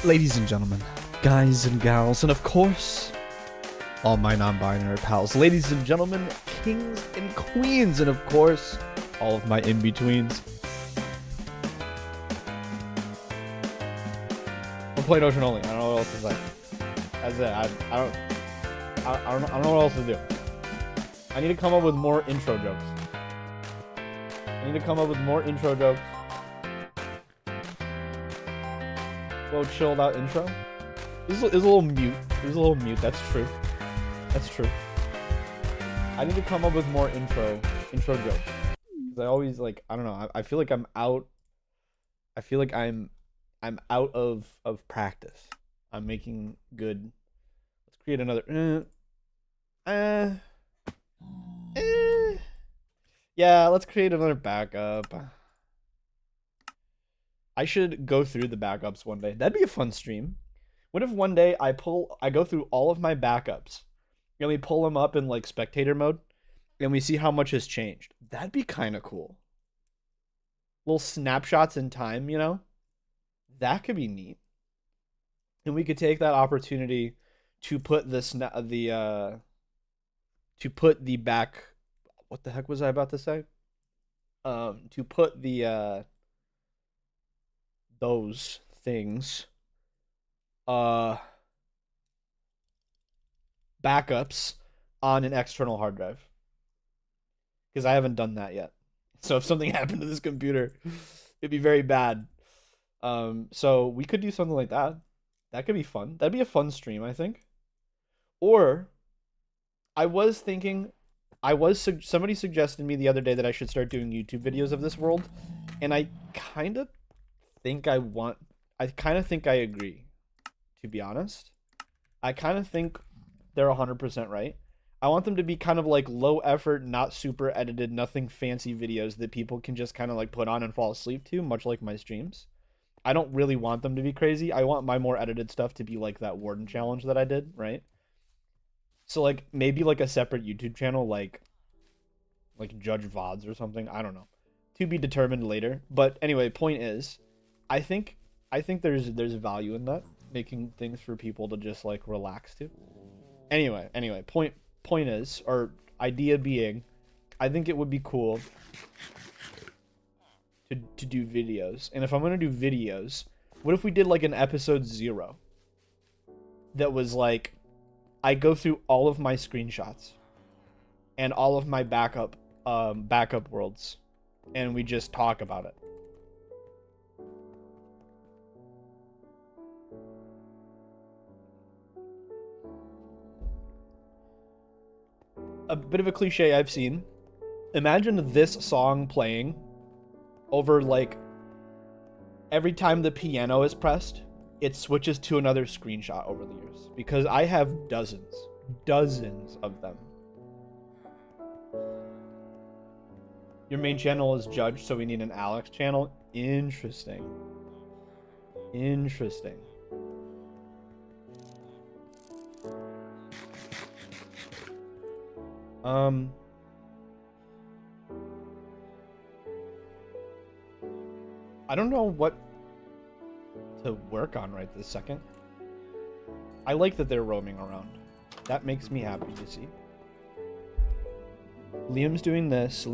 Ladies and gentlemen, guys and gals, and of course, all my non-binary pals, ladies and gentlemen, kings and queens, and of course, all of my in-betweens. We're playing Ocean Only. I don't know what else to say. That's it. I don't know what else to do. I need to come up with more intro jokes. Little chilled out intro. Is a little mute. That's true. I need to come up with more intro jokes. Because I always I don't know. I feel like I'm out. I feel like I'm out of practice. I'm making good. Let's create another. Yeah, let's create another backup. I should go through the backups one day. That'd be a fun stream. What if one day I go through all of my backups and we pull them up in like spectator mode and we see how much has changed? That'd be kind of cool. Little snapshots in time, you know? That could be neat. And we could take that opportunity to put the back, what the heck was I about to say? To put the those things backups on an external hard drive, because I haven't done that yet. So if something happened to this computer, it'd be very bad. So we could do something like that. That could be fun. That'd be a fun stream, I think. Or I was thinking, somebody suggested me the other day that I should start doing YouTube videos of this world, and I kind of think I agree, to be honest. I kind of think they're 100% right. I want them to be kind of like low effort, not super edited, nothing fancy videos that people can just kind of like put on and fall asleep to, much like my streams. I don't really want them to be crazy. I want my more edited stuff to be like that Warden challenge that I did, right? So like maybe like a separate YouTube channel, like Judge VODs or something. I don't know. To be determined later. But anyway, point is, I think there's value in that, making things for people to just like relax to. Anyway, point is, or idea being, I think it would be cool to do videos. And if I'm gonna do videos, what if we did like an episode 0 that was like, I go through all of my screenshots and all of my backup worlds, and we just talk about it. A bit of a cliche I've seen. Imagine this song playing over like every time the piano is pressed, it switches to another screenshot over the years, because I have dozens of them. Your main channel is Judge, so we need an Alex channel. Interesting. I don't know what to work on right this second. I like that they're roaming around. That makes me happy to see. Liam's doing this.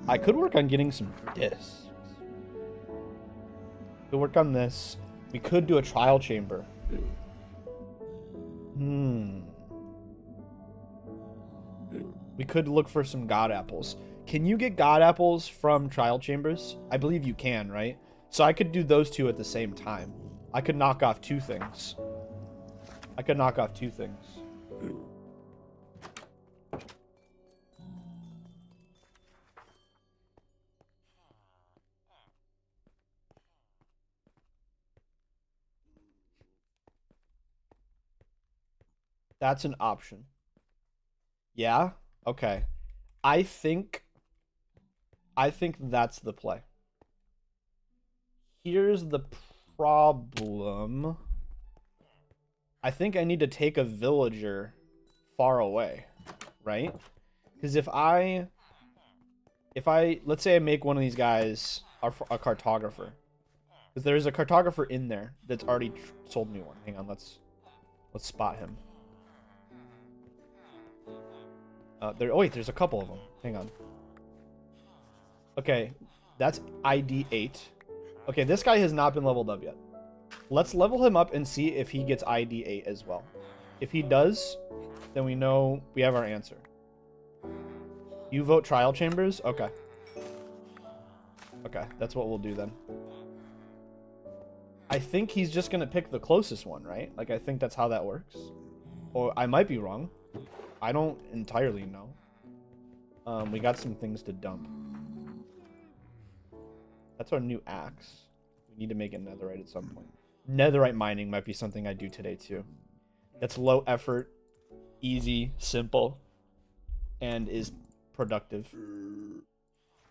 I could work on getting some discs. Could work on this. We could do a trial chamber. We could look for some god apples. Can you get god apples from trial chambers? I believe you can, right? So I could do those two at the same time. I could knock off two things. That's an option. Yeah? Okay. I think that's the play. Here's the problem. I think I need to take a villager far away, right? Because if I let's say I make one of these guys a cartographer, Because there's a cartographer in there that's already sold me one. Hang on, let's spot him. Oh wait, there's a couple of them. Hang on. Okay, that's ID 8. Okay, this guy has not been leveled up yet. Let's level him up and see if he gets ID 8 as well. If he does, then we know we have our answer. You vote trial chambers? Okay. Okay, that's what we'll do then. I think he's just going to pick the closest one, right? Like, I think that's how that works. Or I might be wrong. I don't entirely know. We got some things to dump. That's our new axe. We need to make it netherite at some point. Netherite mining might be something I do today too. That's low effort, easy, simple, and is productive.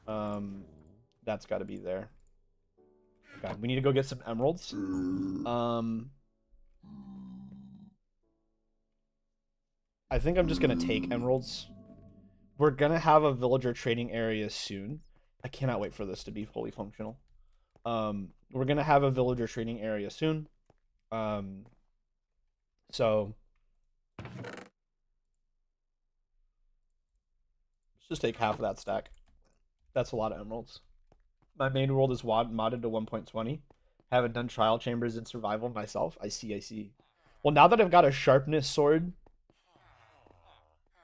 That's got to be there. Okay, we need to go get some emeralds. I think I'm just gonna take emeralds. We're gonna have a villager trading area soon. I cannot wait for this to be fully functional. We're gonna have a villager trading area soon. So let's just take half of that stack. That's a lot of emeralds. My main world is modded to 1.20. Haven't done trial chambers in survival myself. I see. Well, now that I've got a sharpness sword,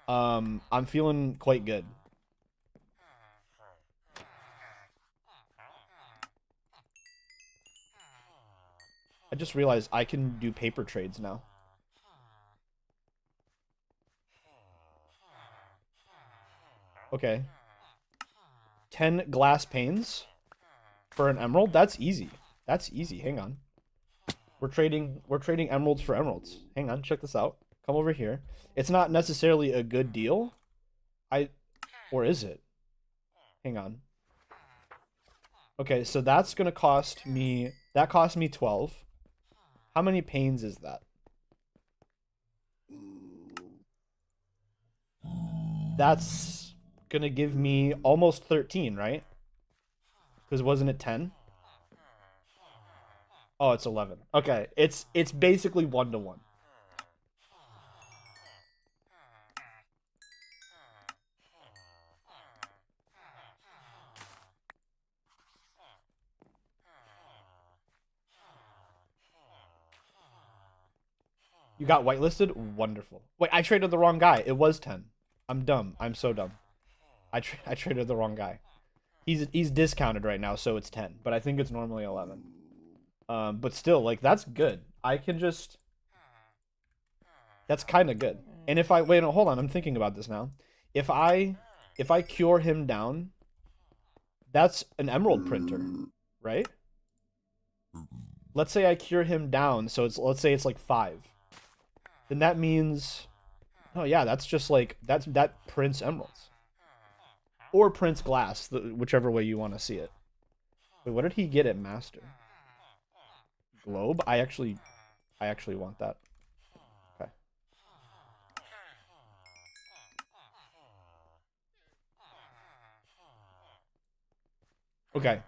I'm feeling quite good. I just realized I can do paper trades now. Okay. 10 glass panes for an emerald? That's easy. That's easy. Hang on. We're trading emeralds for emeralds. Hang on, check this out. Come over here. It's not necessarily a good deal. Or is it? Hang on. Okay, so that's gonna cost me, that cost me 12. How many panes is that? That's gonna give me almost 13, right? Because wasn't it 10? Oh, it's 11. Okay, it's basically 1-to-1. You got whitelisted? Wonderful. Wait, I traded the wrong guy. It was 10. I'm dumb. I'm so dumb. I traded the wrong guy. He's discounted right now, so it's 10. But I think it's normally 11. But still, like, that's good. I can just... That's kind of good. And if I... Wait, no, hold on. I'm thinking about this now. If I cure him down, that's an emerald printer, right? Let's say I cure him down, so let's say it's like 5. Then that means... Oh, yeah, that's just like... That prints emeralds. Or prints glass, whichever way you want to see it. Wait, what did he get at master? Globe? I actually want that. Okay. Okay.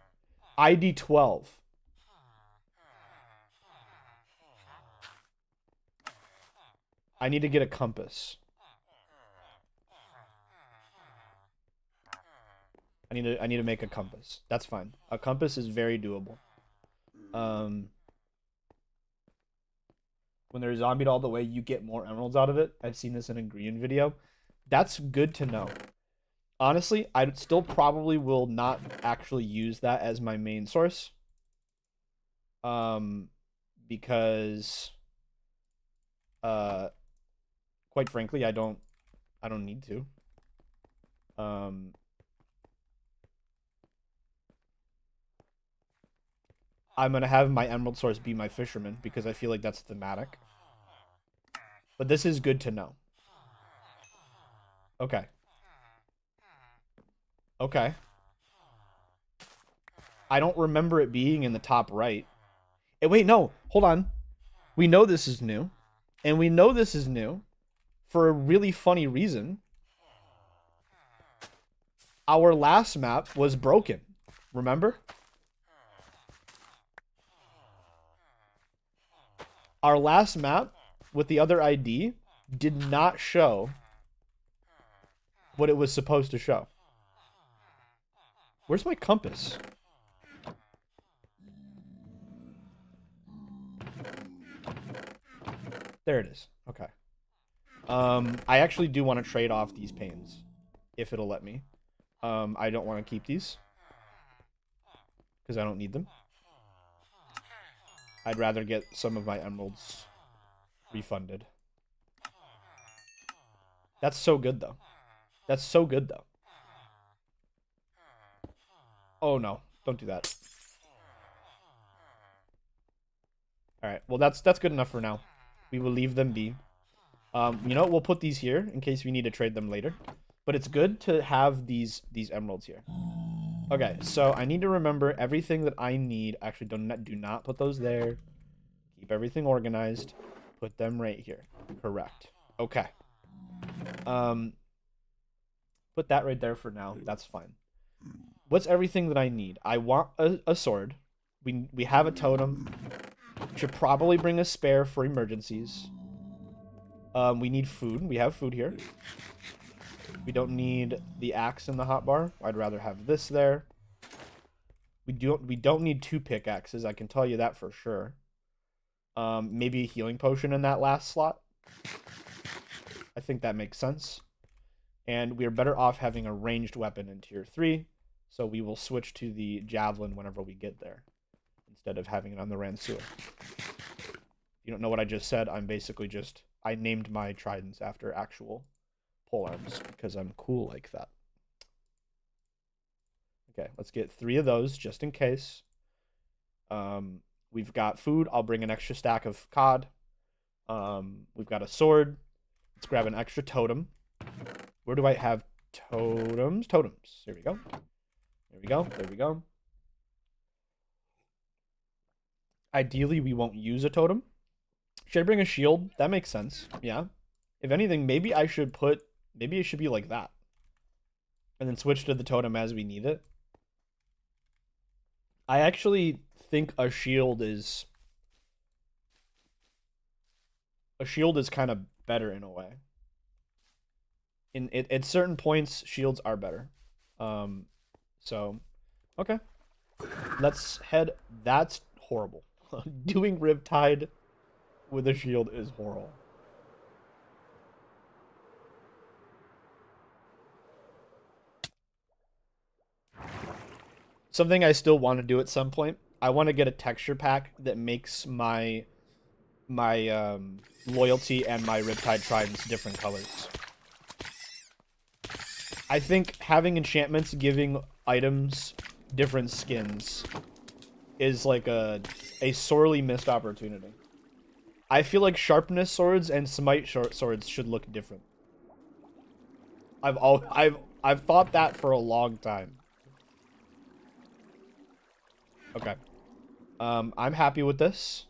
ID 12. I need to get a compass. I need to make a compass. That's fine. A compass is very doable. When they're zombied all the way, you get more emeralds out of it. I've seen this in a green video. That's good to know. Honestly, I still probably will not actually use that as my main source. Because quite frankly, I don't need to. I'm gonna have my emerald source be my fisherman because I feel like that's thematic. But this is good to know. Okay. Okay. I don't remember it being in the top right. Wait, no. Hold on. We know this is new. And we know this is new for a really funny reason. Our last map was broken. Remember? Our last map with the other ID did not show what it was supposed to show. Where's my compass? There it is. Okay. I actually do want to trade off these panes, if it'll let me. I don't want to keep these because I don't need them. I'd rather get some of my emeralds refunded. That's so good, though. That's so good, though. Oh, no. Don't do that. Alright, well, that's good enough for now. We will leave them be. You know what? We'll put these here in case we need to trade them later. But it's good to have these emeralds here. Okay, so I need to remember everything that I need. Actually, do not put those there. Keep everything organized. Put them right here. Correct. Okay. Put that right there for now. That's fine. What's everything that I need? I want a sword. We have a totem. Should probably bring a spare for emergencies. We need food. We have food here. We don't need the axe in the hotbar. I'd rather have this there. We don't need 2 pickaxes. I can tell you that for sure. Maybe a healing potion in that last slot. I think that makes sense. And we are better off having a ranged weapon in tier 3. So we will switch to the javelin whenever we get there, instead of having it on the Ransua. If you don't know what I just said, I'm basically just... I named my tridents after actual polearms because I'm cool like that. Okay, let's get 3 of those just in case. We've got food. I'll bring an extra stack of cod. We've got a sword. Let's grab an extra totem. Where do I have totems? Totems. Here we go. There we go. There we go. Ideally, we won't use a totem. Should I bring a shield? That makes sense. Yeah. If anything, maybe it should be like that. And then switch to the totem as we need it. I actually think a shield is kind of better in a way. At certain points, shields are better. So, okay. Let's head. That's horrible. Doing Riptide with a shield is horrible. Something I still want to do at some point. I want to get a texture pack that makes my loyalty and my Riptide tridents different colors. I think having enchantments giving items different skins is like a sorely missed opportunity. I feel like sharpness swords and smite swords should look different. I've thought that for a long time. Okay. I'm happy with this.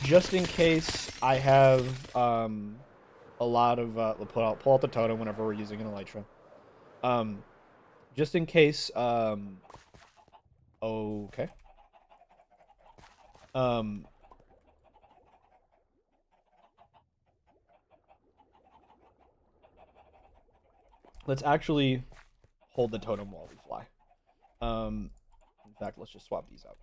Just in case I have a lot of pull out the totem whenever we're using an elytra. Just in case okay. Let's actually hold the totem while we fly. In fact, let's just swap these out.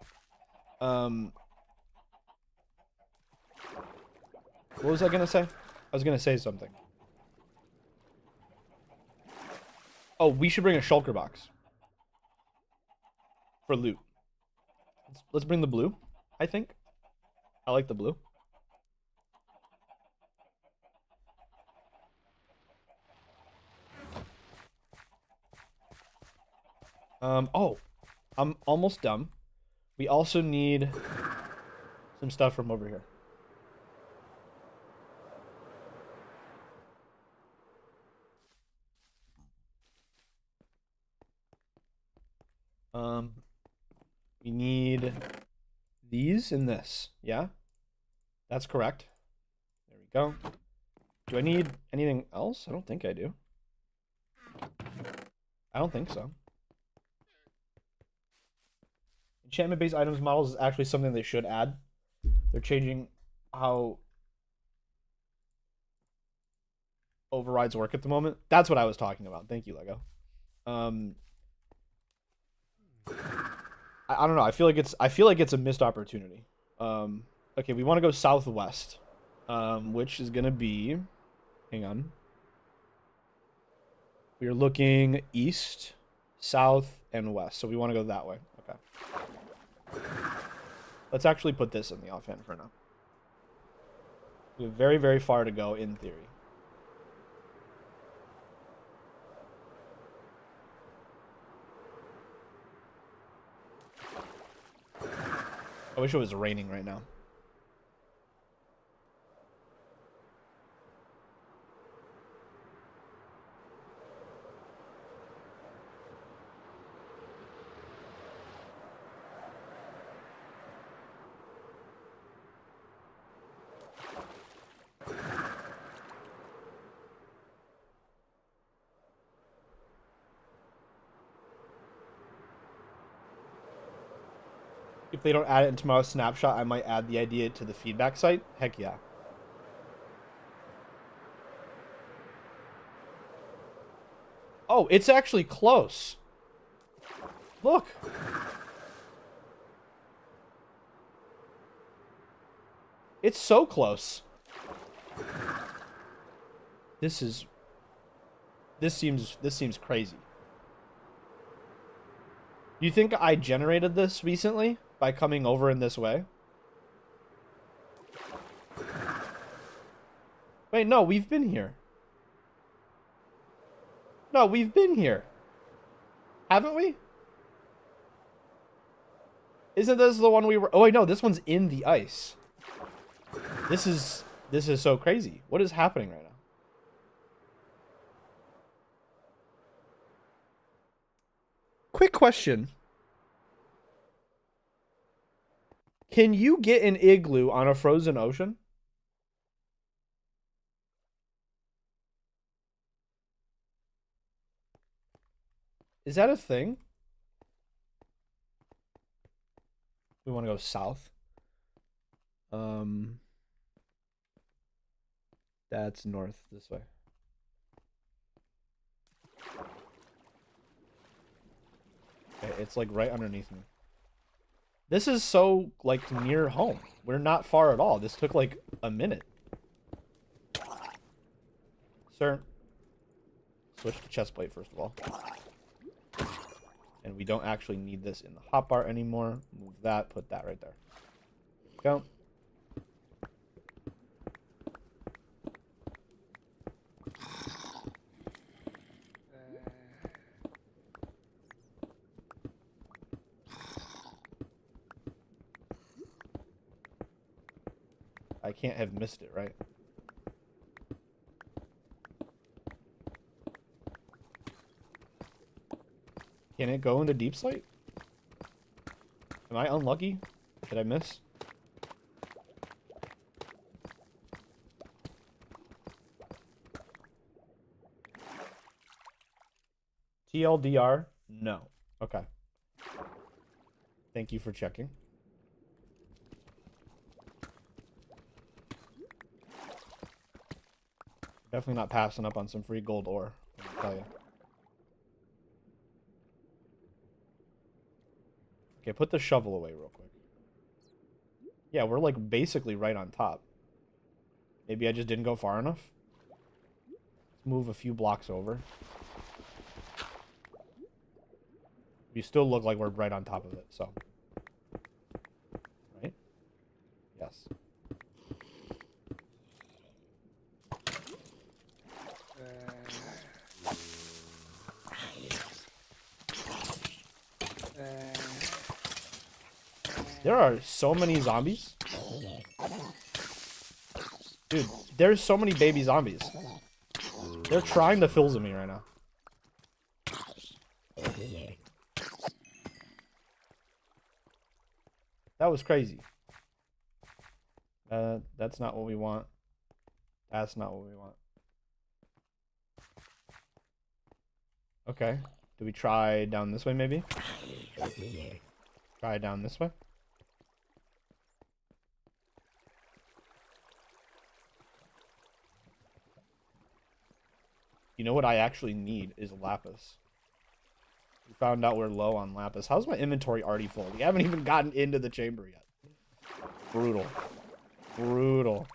What was I gonna say? I was gonna say something. Oh, we should bring a shulker box for loot. Let's bring the blue, I think. I like the blue. Oh, I'm almost done. We also need some stuff from over here. We need these and this. Yeah, that's correct. There we go. Do I need anything else? I don't think I do. I don't think so. Enchantment-based items models is actually something they should add. They're changing how overrides work at the moment. That's what I was talking about. Thank you, Lego. Um, I don't know. I feel like it's a missed opportunity. Okay, we want to go southwest, which is gonna be. Hang on. We are looking east, south, and west. So we want to go that way. Okay. Let's actually put this in the offhand for now. We have very, very far to go in theory. I wish it was raining right now. If they don't add it in tomorrow's snapshot, I might add the idea to the feedback site. Heck yeah. Oh, it's actually close. Look. It's so close. This seems crazy. Do you think I generated this recently by coming over in this way? Wait, no, we've been here. No, we've been here. Haven't we? Isn't this the one we were... Oh, wait, no, this one's in the ice. This is so crazy. What is happening right now? Quick question. Can you get an igloo on a frozen ocean? Is that a thing? We want to go south. That's north this way. Okay, it's like right underneath me. This is so like near home. We're not far at all. This took like a minute. Sir, switch to chest plate first of all. And we don't actually need this in the hotbar anymore. Move that, put that right there. Go. I can't have missed it, right? Can it go into deep slate? Am I unlucky? Did I miss? TLDR? No. Okay. Thank you for checking. Definitely not passing up on some free gold ore, I'll tell you. Okay, put the shovel away real quick. Yeah, we're like basically right on top. Maybe I just didn't go far enough. Let's move a few blocks over. We still look like we're right on top of it, so. Right? Yes. There are so many zombies. Dude, there's so many baby zombies. They're trying to filza me right now. That was crazy. That's not what we want. That's not what we want. Okay. Do we try down this way, maybe? Try down this way? You know what I actually need is lapis. We found out we're low on lapis. How's my inventory already full? We haven't even gotten into the chamber yet. Brutal. Brutal.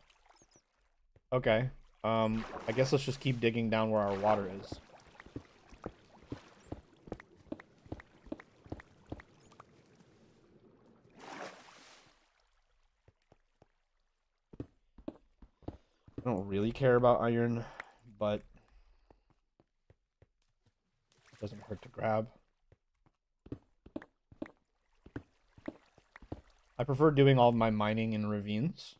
Okay. I guess let's just keep digging down where our water is. I don't really care about iron, but it doesn't hurt to grab. I prefer doing all of my mining in ravines.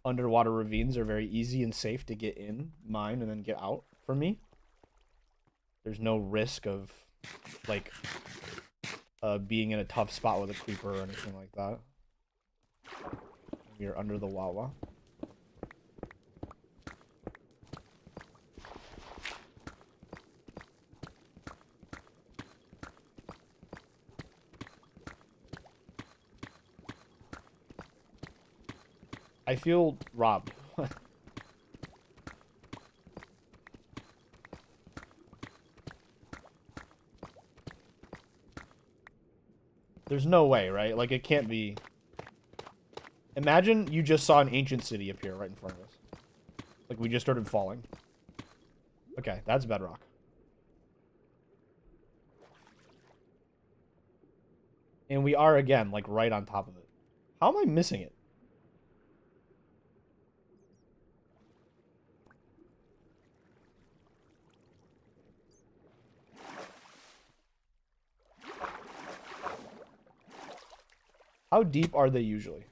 Underwater ravines are very easy and safe to get in, mine, and then get out for me. There's no risk of, like, being in a tough spot with a creeper or anything like that. We are under the Wawa. I feel robbed. There's no way, right? Like, it can't be... Imagine you just saw an ancient city appear right in front of us. Like, we just started falling. Okay, that's bedrock. And we are, again, like, right on top of it. How am I missing it? How deep are they usually?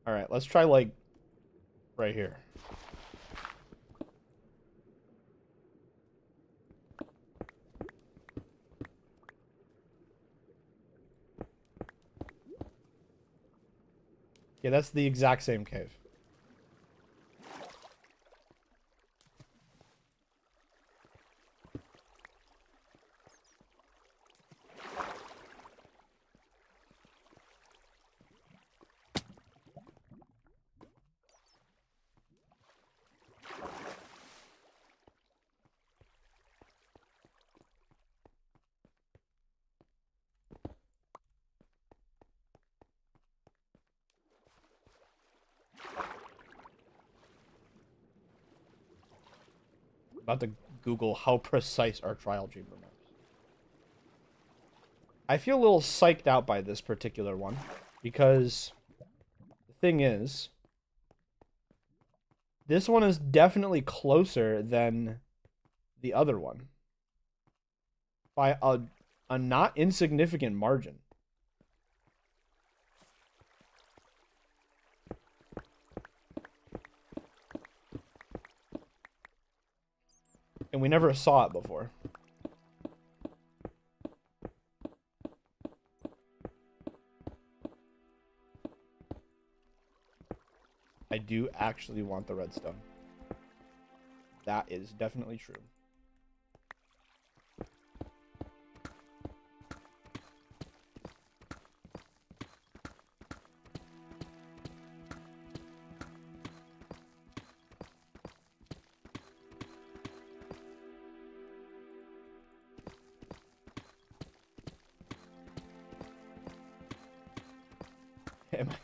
Alright, let's try, like, right here. Yeah, that's the exact same cave. About to Google how precise are trial chamber maps. I feel a little psyched out by this particular one because the thing is, this one is definitely closer than the other one by a not insignificant margin. And we never saw it before. I do actually want the redstone. That is definitely true.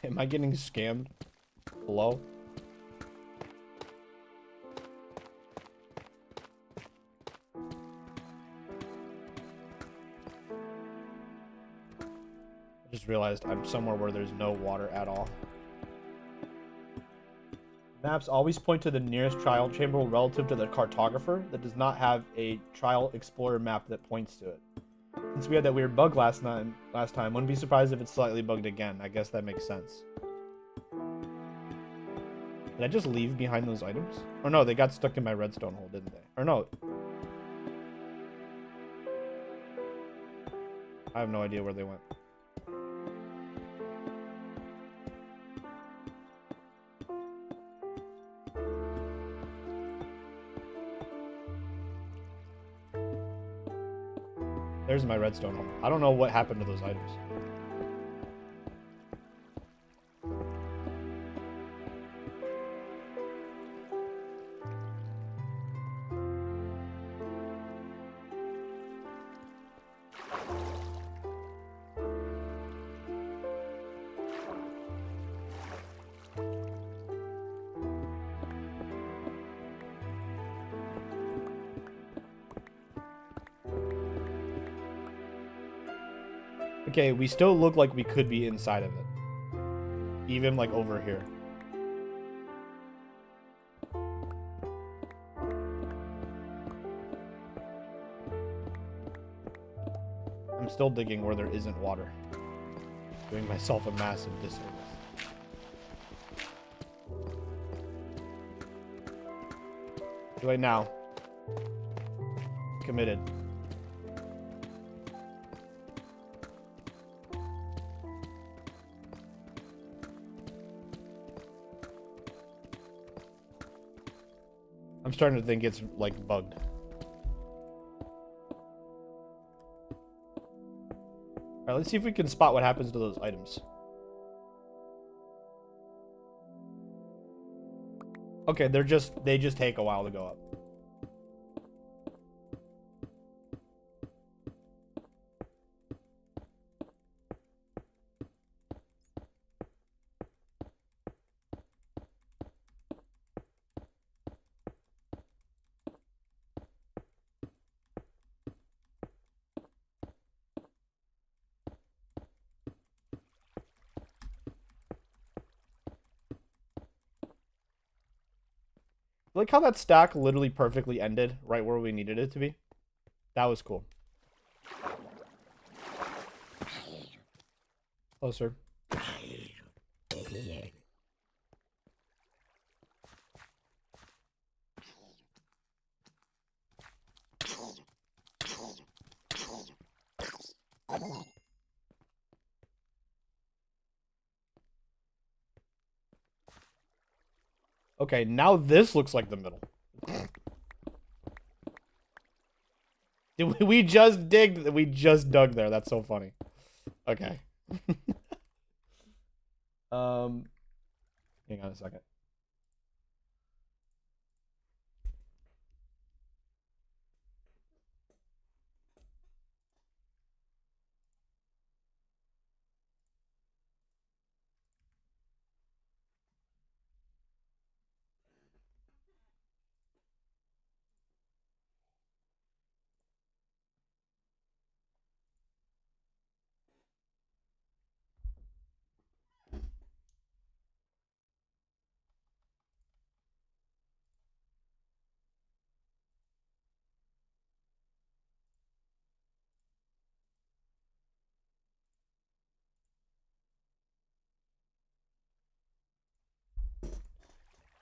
Am I getting scammed? Hello? I just realized I'm somewhere where there's no water at all. Maps always point to the nearest trial chamber relative to the cartographer that does not have a trial explorer map that points to it. Since we had that weird bug last time, wouldn't be surprised if it's slightly bugged again. I guess that makes sense. Did I just leave behind those items? Or no, they got stuck in my redstone hole, didn't they? Or no. I have no idea where they went. There's my redstone home. I don't know what happened to those items. Okay, we still look like we could be inside of it. Even like over here. I'm still digging where there isn't water. Doing myself a massive disservice. Do I now? Committed. I'm starting to think it's like bugged. Alright, let's see if we can spot what happens to those items. Okay, they just take a while to go up. Like how that stack literally perfectly ended right where we needed it to be. That was cool. Closer. Okay, now this looks like the middle. We just dug there. That's so funny. Okay. Hang on a second.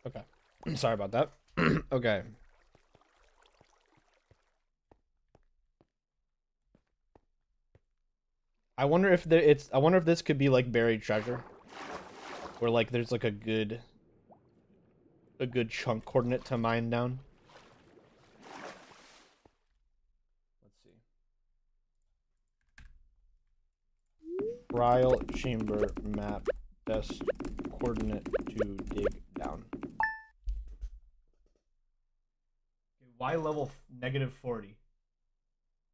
Okay. Sorry about that. Okay. I wonder if this could be like buried treasure. Where like there's like a good chunk coordinate to mine down. Let's see. Trial chamber map best coordinate to dig down. Y level -40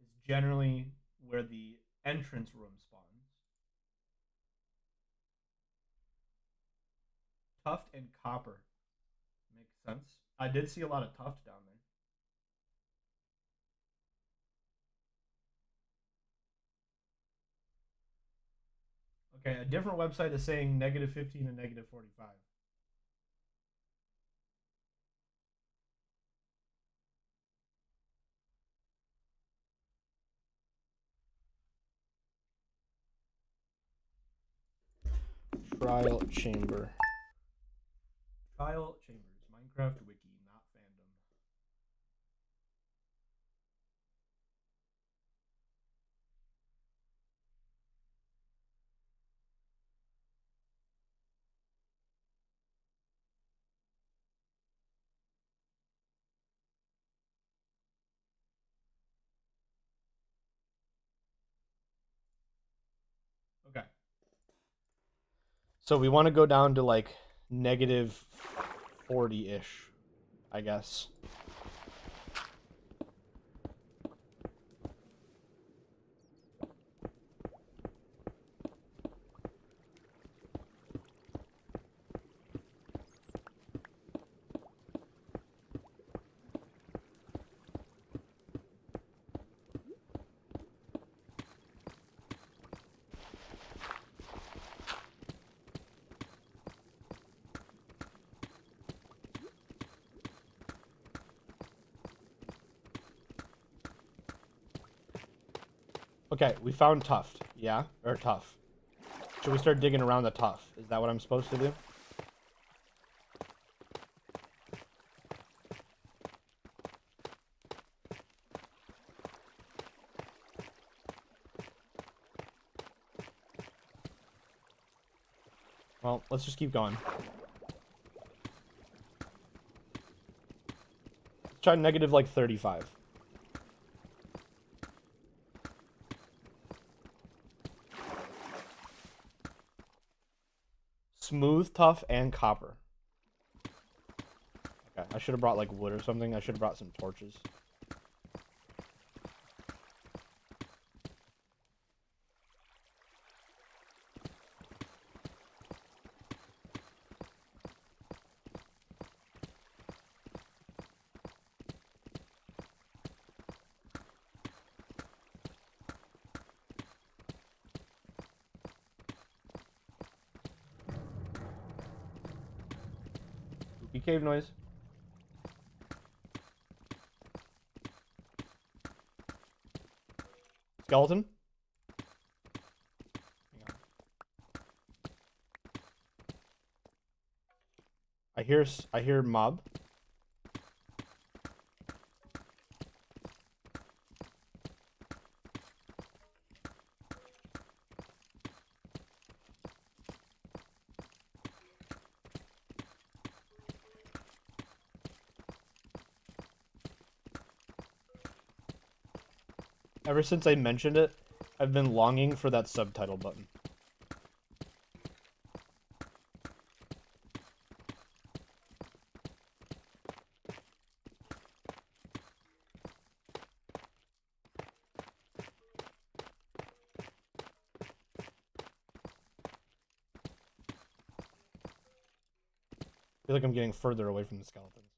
is generally where the entrance room spawns. Tuft and copper. Makes sense. I did see a lot of tuft down there. Okay, a different website is saying -15 and -45. Trial chamber. Trial chambers. Minecraft wiki, not fandom. So we want to go down to like negative 40-ish, I guess. Okay, we found tuft. Yeah? Or tuff. Should we start digging around the tuff? Is that what I'm supposed to do? Well, let's just keep going. Let's try negative like 35. Smooth, tough, and copper. Okay, I should have brought like wood or something. I should have brought some torches. Spooky cave noise. Skeleton? Hang on. I hear mob. Ever since I mentioned it, I've been longing for that subtitle button. I feel like I'm getting further away from the skeletons.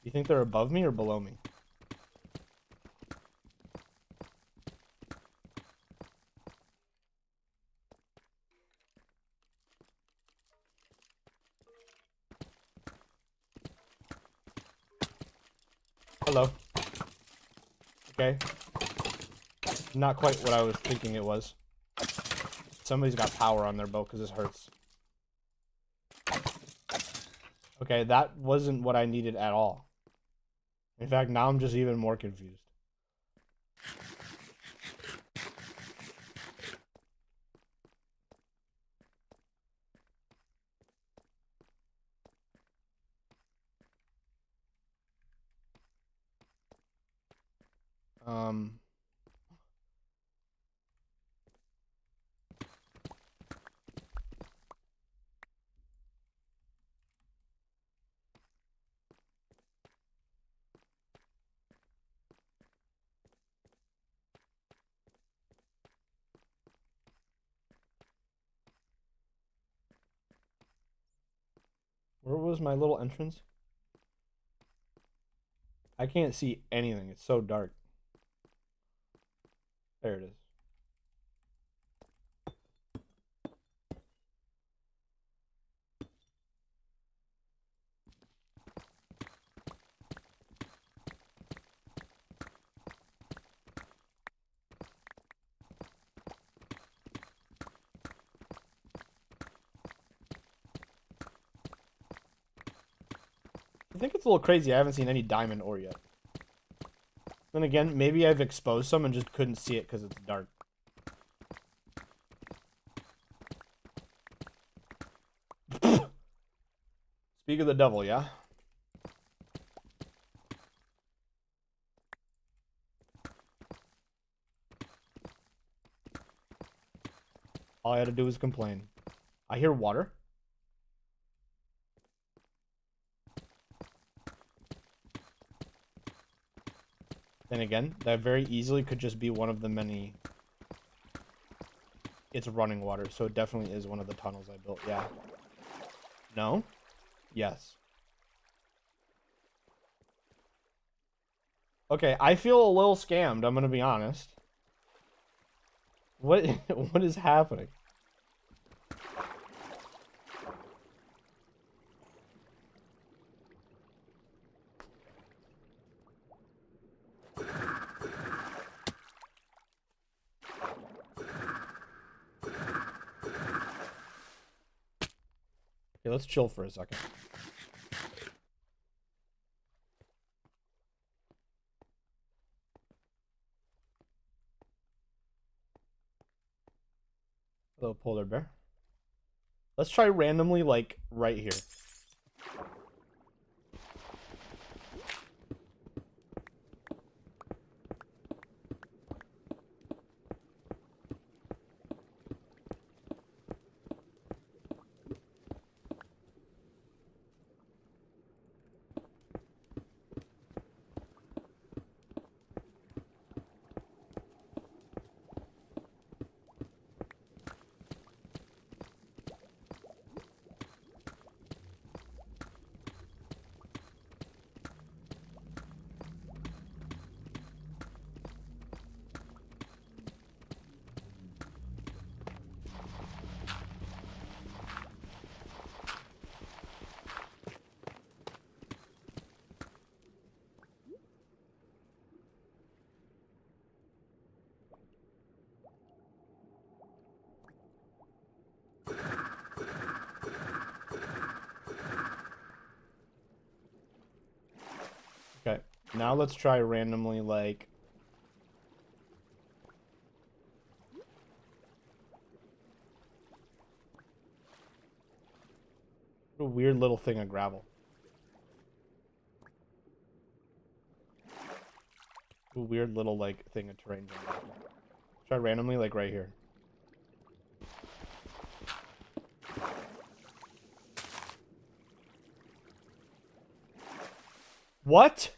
You think they're above me or below me? Hello. Okay. Not quite what I was thinking it was. Somebody's got power on their boat because this hurts. Okay, that wasn't what I needed at all. In fact, now I'm just even more confused. Um... Where was my little entrance? I can't see anything. It's so dark. There it is. I think it's a little crazy. I haven't seen any diamond ore yet. Then again, maybe I've exposed some and just couldn't see it because it's dark. Speak of the devil, yeah? All I had to do was complain. I hear water. Then again, that very easily could just be one of the many... It's running water, so it definitely is one of the tunnels I built, yeah. No? Yes. Okay, I feel a little scammed, I'm gonna be honest. What what is happening? Okay, let's chill for a second. Hello, polar bear. Let's try randomly, like, right here. Okay, now let's try randomly, like... A weird little thing of gravel. A weird little, like, thing of terrain. Try randomly, like, right here. What?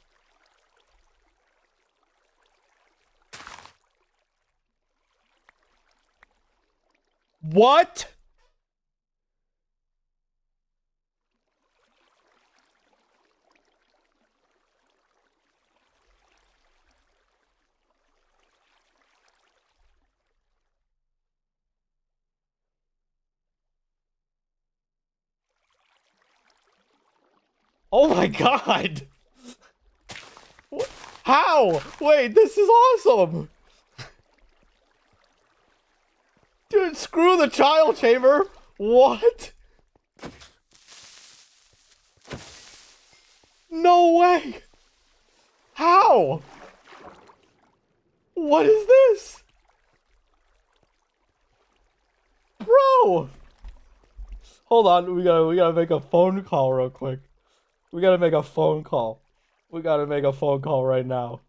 What? Oh my god! What? How? Wait, this is awesome! Dude, screw the child chamber! What? No way! How? What is this? Bro! Hold on, we gotta make a phone call real quick. We gotta make a phone call. We gotta make a phone call right now.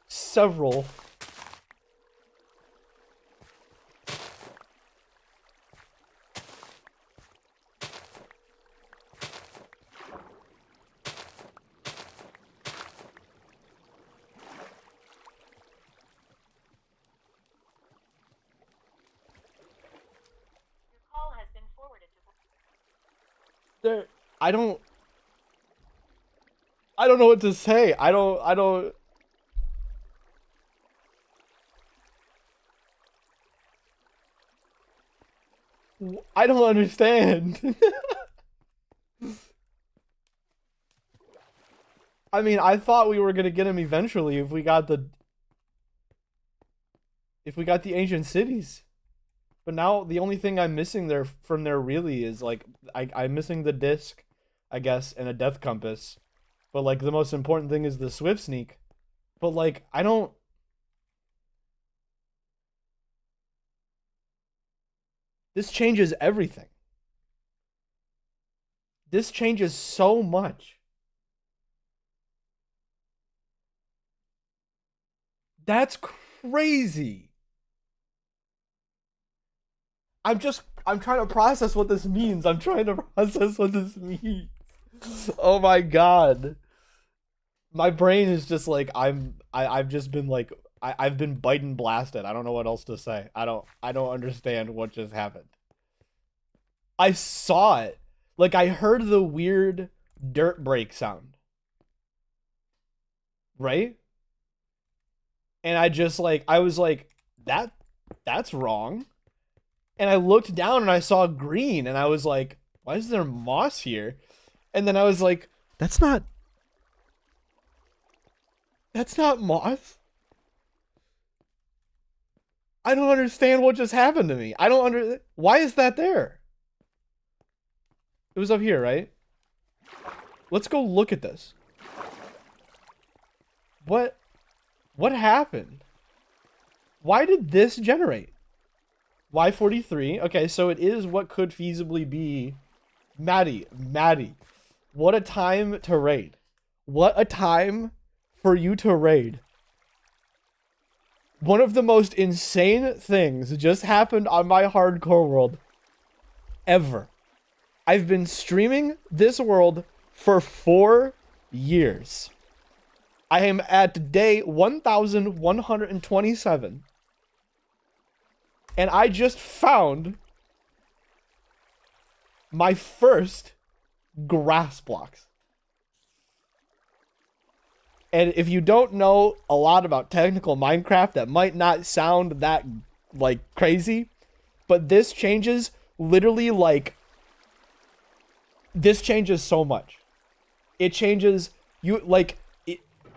Several. There, I don't know what to say. I don't understand. I mean, I thought we were gonna get him eventually if we got the ancient cities. But now the only thing I'm missing there from there really is like I'm missing the disc, I guess, and a death compass. But like the most important thing is the swift sneak. But like I don't... This changes everything. This changes so much. That's crazy. I'm trying to process what this means. I'm trying to process what this means. Oh my god. My brain is just like I've just been like I've been biting blasted. I don't know what else to say. I don't understand what just happened. I saw it. Like I heard the weird dirt brake sound, right? And I was like that that's wrong. And I looked down and I saw green and I was like, why is there moss here? And then I was like, that's not moss. I don't understand what just happened to me. I don't under why is that there? It was up here, right? Let's go look at this. What what happened? Why did this generate? Y43. Okay, so it is what could feasibly be Maddie. What a time to raid. What a time for you to raid. One of the most insane things just happened on my hardcore world ever. I've been streaming this world for 4 years. I am at day 1127. And I just found my first grass blocks. And if you don't know a lot about technical Minecraft, that might not sound that like crazy, but this changes literally like this changes so much. It changes you like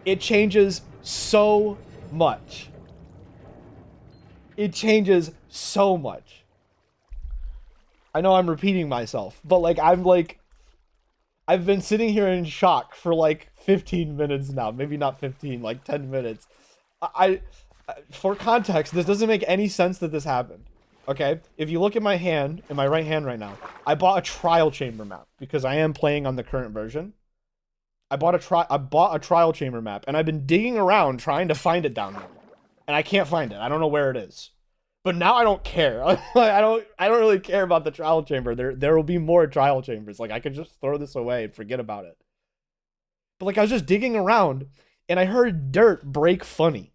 it changes so much. It changes so much. I know I'm repeating myself, but like I've been sitting here in shock for like 15 minutes now. Maybe not 15, like 10 minutes. I for context, this doesn't make any sense that this happened. Okay? If you look at my hand, in my right hand right now, I bought a trial chamber map because I am playing on the current version. I bought a trial chamber map and I've been digging around trying to find it down there. And I can't find it. I don't know where it is. But now I don't care. I don't really care about the trial chamber. There will be more trial chambers. Like I could just throw this away and forget about it. But like I was just digging around and I heard dirt break funny.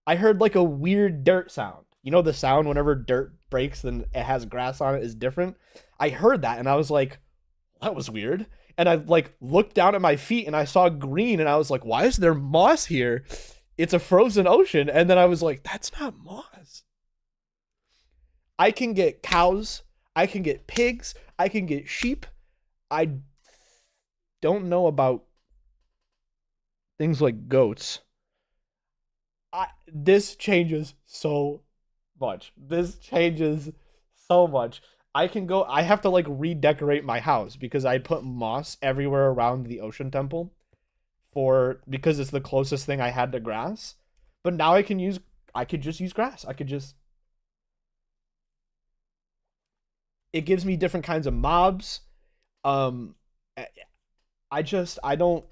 I heard like a weird dirt sound. You know the sound whenever dirt breaks and it has grass on it is different? I heard that and I was like, that was weird. And I like looked down at my feet and I saw green and I was like, why is there moss here? It's a frozen ocean. And then I was like, that's not moss. I can get cows. I can get pigs. I can get sheep. I don't know about things like goats. This changes so much. This changes so much. I have to like redecorate my house because I put moss everywhere around the ocean temple because it's the closest thing I had to grass. But now I could just use grass. It gives me different kinds of mobs. Um, I don't.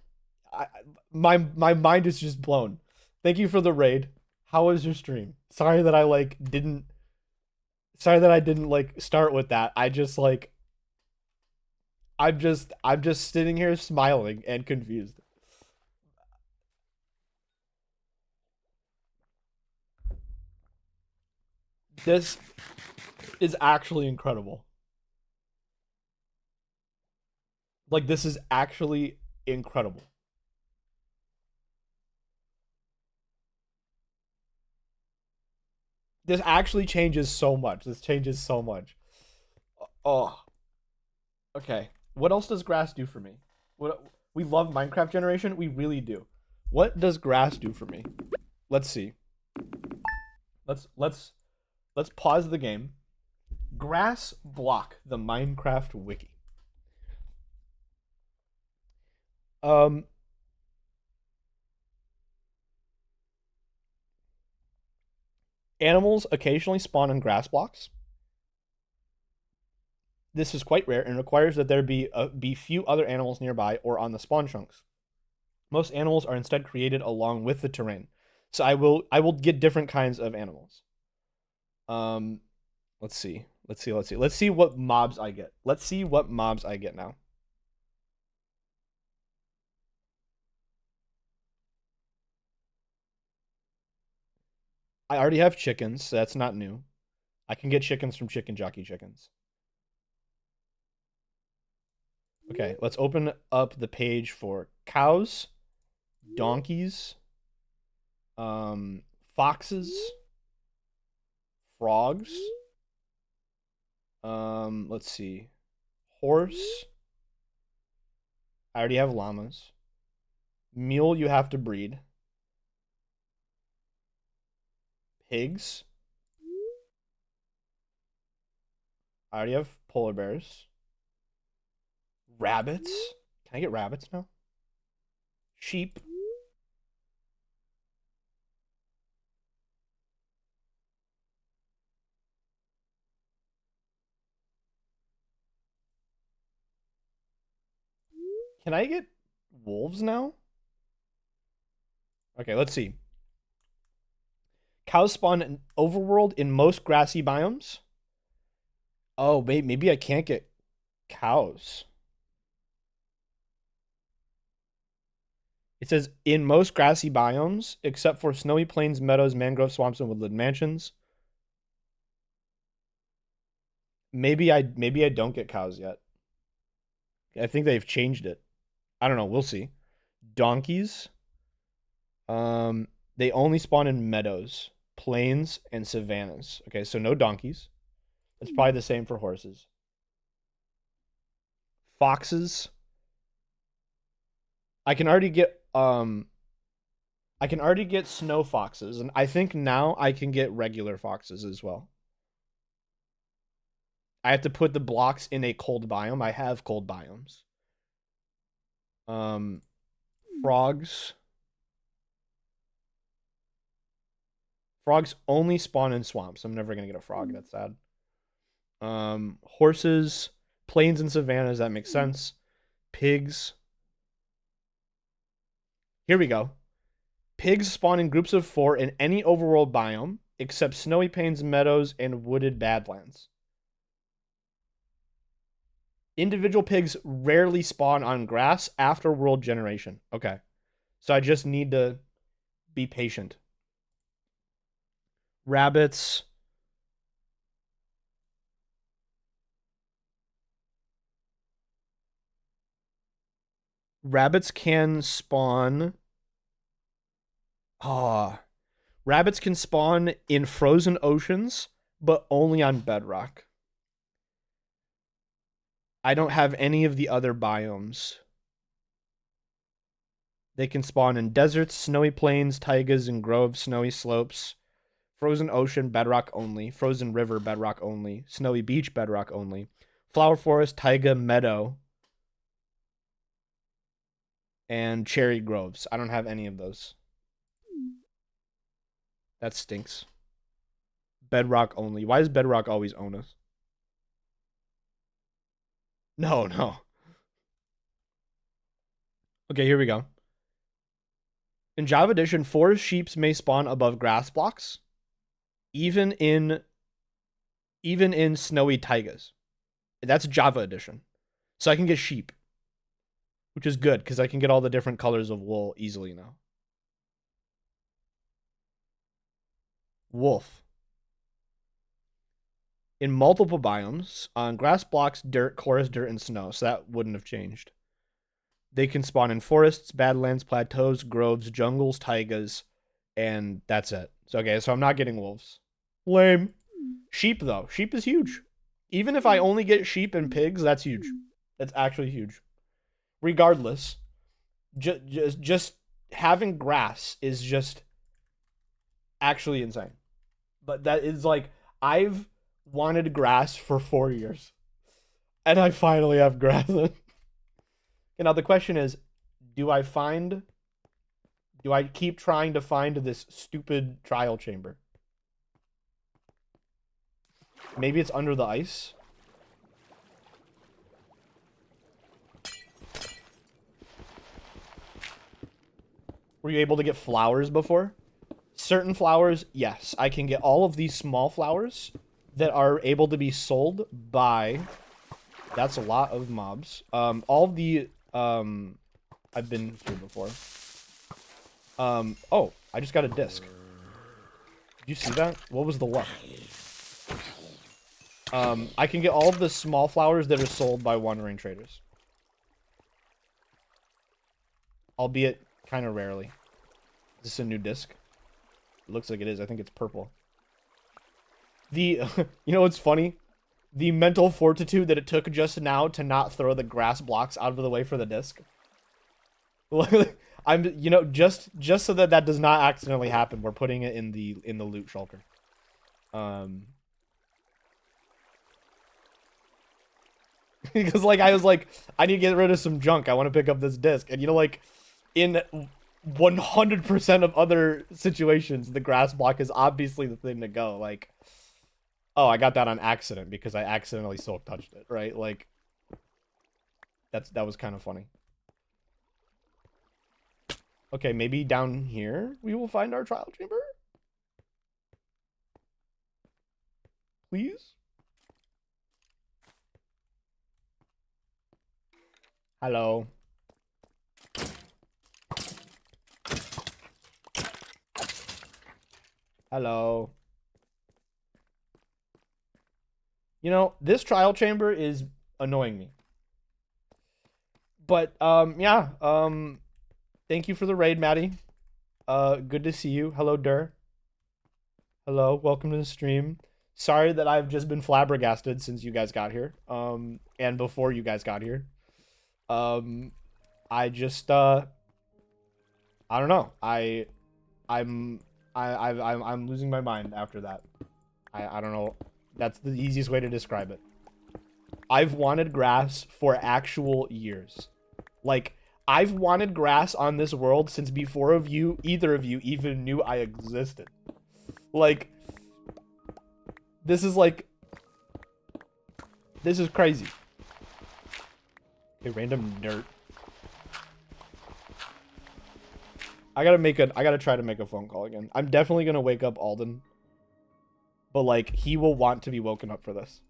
My mind is just blown. Thank you for the raid. How was your stream? Sorry that I like didn't. Sorry that I didn't like start with that. I just like. I'm just sitting here smiling and confused. This is actually incredible. Like this is actually incredible. This actually changes so much. This changes so much. Oh, okay. What else does grass do for me? What we love Minecraft generation, we really do. What does grass do for me? Let's see. Let's pause the game. Grass block the Minecraft wiki. Um Animals occasionally spawn in grass blocks. This is quite rare and requires that there be few other animals nearby or on the spawn chunks. Most animals are instead created along with the terrain. So I will get different kinds of animals. Um, let's see. Let's see what mobs I get. Let's see what mobs I get now. I already have chickens, so that's not new. I can get chickens from Chicken Jockey Chickens. Okay, let's open up the page for cows, donkeys, um, foxes, frogs. Let's see. Horse. I already have llamas. Mule, you have to breed. Pigs. I already have polar bears. Rabbits. Can I get rabbits now? Sheep. Can I get wolves now? Okay, let's see. Cows spawn in overworld in most grassy biomes. Oh, maybe I can't get cows. It says in most grassy biomes, except for snowy plains, meadows, mangrove swamps, and woodland mansions. Maybe I don't get cows yet. I think they've changed it. I don't know. We'll see. Donkeys. Um, they only spawn in meadows, plains, and savannas. Okay, so no donkeys. It's probably the same for horses. Foxes. I can already get I can already get snow foxes, and I think now I can get regular foxes as well. I have to put the blocks in a cold biome. I have cold biomes. Um, frogs. Frogs only spawn in swamps. I'm never gonna get a frog. That's sad. Horses, plains and savannas. That makes sense. Pigs. Here we go. Pigs spawn in groups of 4 in any overworld biome except snowy plains, meadows, and wooded badlands. Individual pigs rarely spawn on grass after world generation. Okay. So I just need to be patient. Rabbits. Rabbits can spawn. Ah. Rabbits can spawn in frozen oceans, but only on bedrock. I don't have any of the other biomes. They can spawn in deserts, snowy plains, taigas, and groves, snowy slopes, frozen ocean, bedrock only, frozen river, bedrock only, snowy beach, bedrock only, flower forest, taiga, meadow, and cherry groves. I don't have any of those. That stinks. Bedrock only. Why does bedrock always own us? No, no. Okay, here we go. In Java Edition, forest sheeps may spawn above grass blocks, even in snowy taigas. That's Java Edition. So I can get sheep, which is good because I can get all the different colors of wool easily now. Wolf. In multiple biomes, on grass blocks, dirt, chorus dirt, and snow. So that wouldn't have changed. They can spawn in forests, badlands, plateaus, groves, jungles, taigas, and that's it. So okay, so I'm not getting wolves. Lame. Sheep though. Sheep is huge. Even if I only get sheep and pigs, that's huge. That's actually huge. Regardless, just having grass is just actually insane. But that is like I've wanted grass for 4 years, and I finally have grass. And now the question is, do I find? Do I keep trying to find this stupid trial chamber? Maybe it's under the ice. Were you able to get flowers before? certain flowers, yes. I can get all of these small flowers that are able to be sold by... That's a lot of mobs. All of the... I've been here before. Oh, I just got a disc. Did you see that? What was the luck? I can get all of the small flowers that are sold by wandering traders. Albeit kind of rarely. Is this a new disc? It looks like it is. I think it's purple. The, you know what's funny? The mental fortitude that it took just now to not throw the grass blocks out of the way for the disc. I'm, you know, just so that that does not accidentally happen, we're putting it in the loot shulker. Because like I was like, I need to get rid of some junk. I want to pick up this disc, and you know, like in 100% of other situations, the grass block is obviously the thing to go. Like, oh, I got that on accident because I accidentally silk touched it, right? Like, that was kind of funny. Okay, maybe down here we will find our trial chamber. Please? Hello. Hello. You know, this trial chamber is annoying me. But, yeah, thank you for the raid, Maddie. Good to see you. Hello, Dur. Hello, welcome to the stream. Sorry that I've just been flabbergasted since you guys got here. And before you guys got here. I just, I don't know. I'm losing my mind after that. I don't know. That's the easiest way to describe it. I've wanted grass for actual years. Like, I've wanted grass on this world since before either of you even knew I existed. Like, this is crazy. Okay, random dirt. I gotta try to make a phone call again. I'm definitely gonna wake up Alden. But, like, he will want to be woken up for this.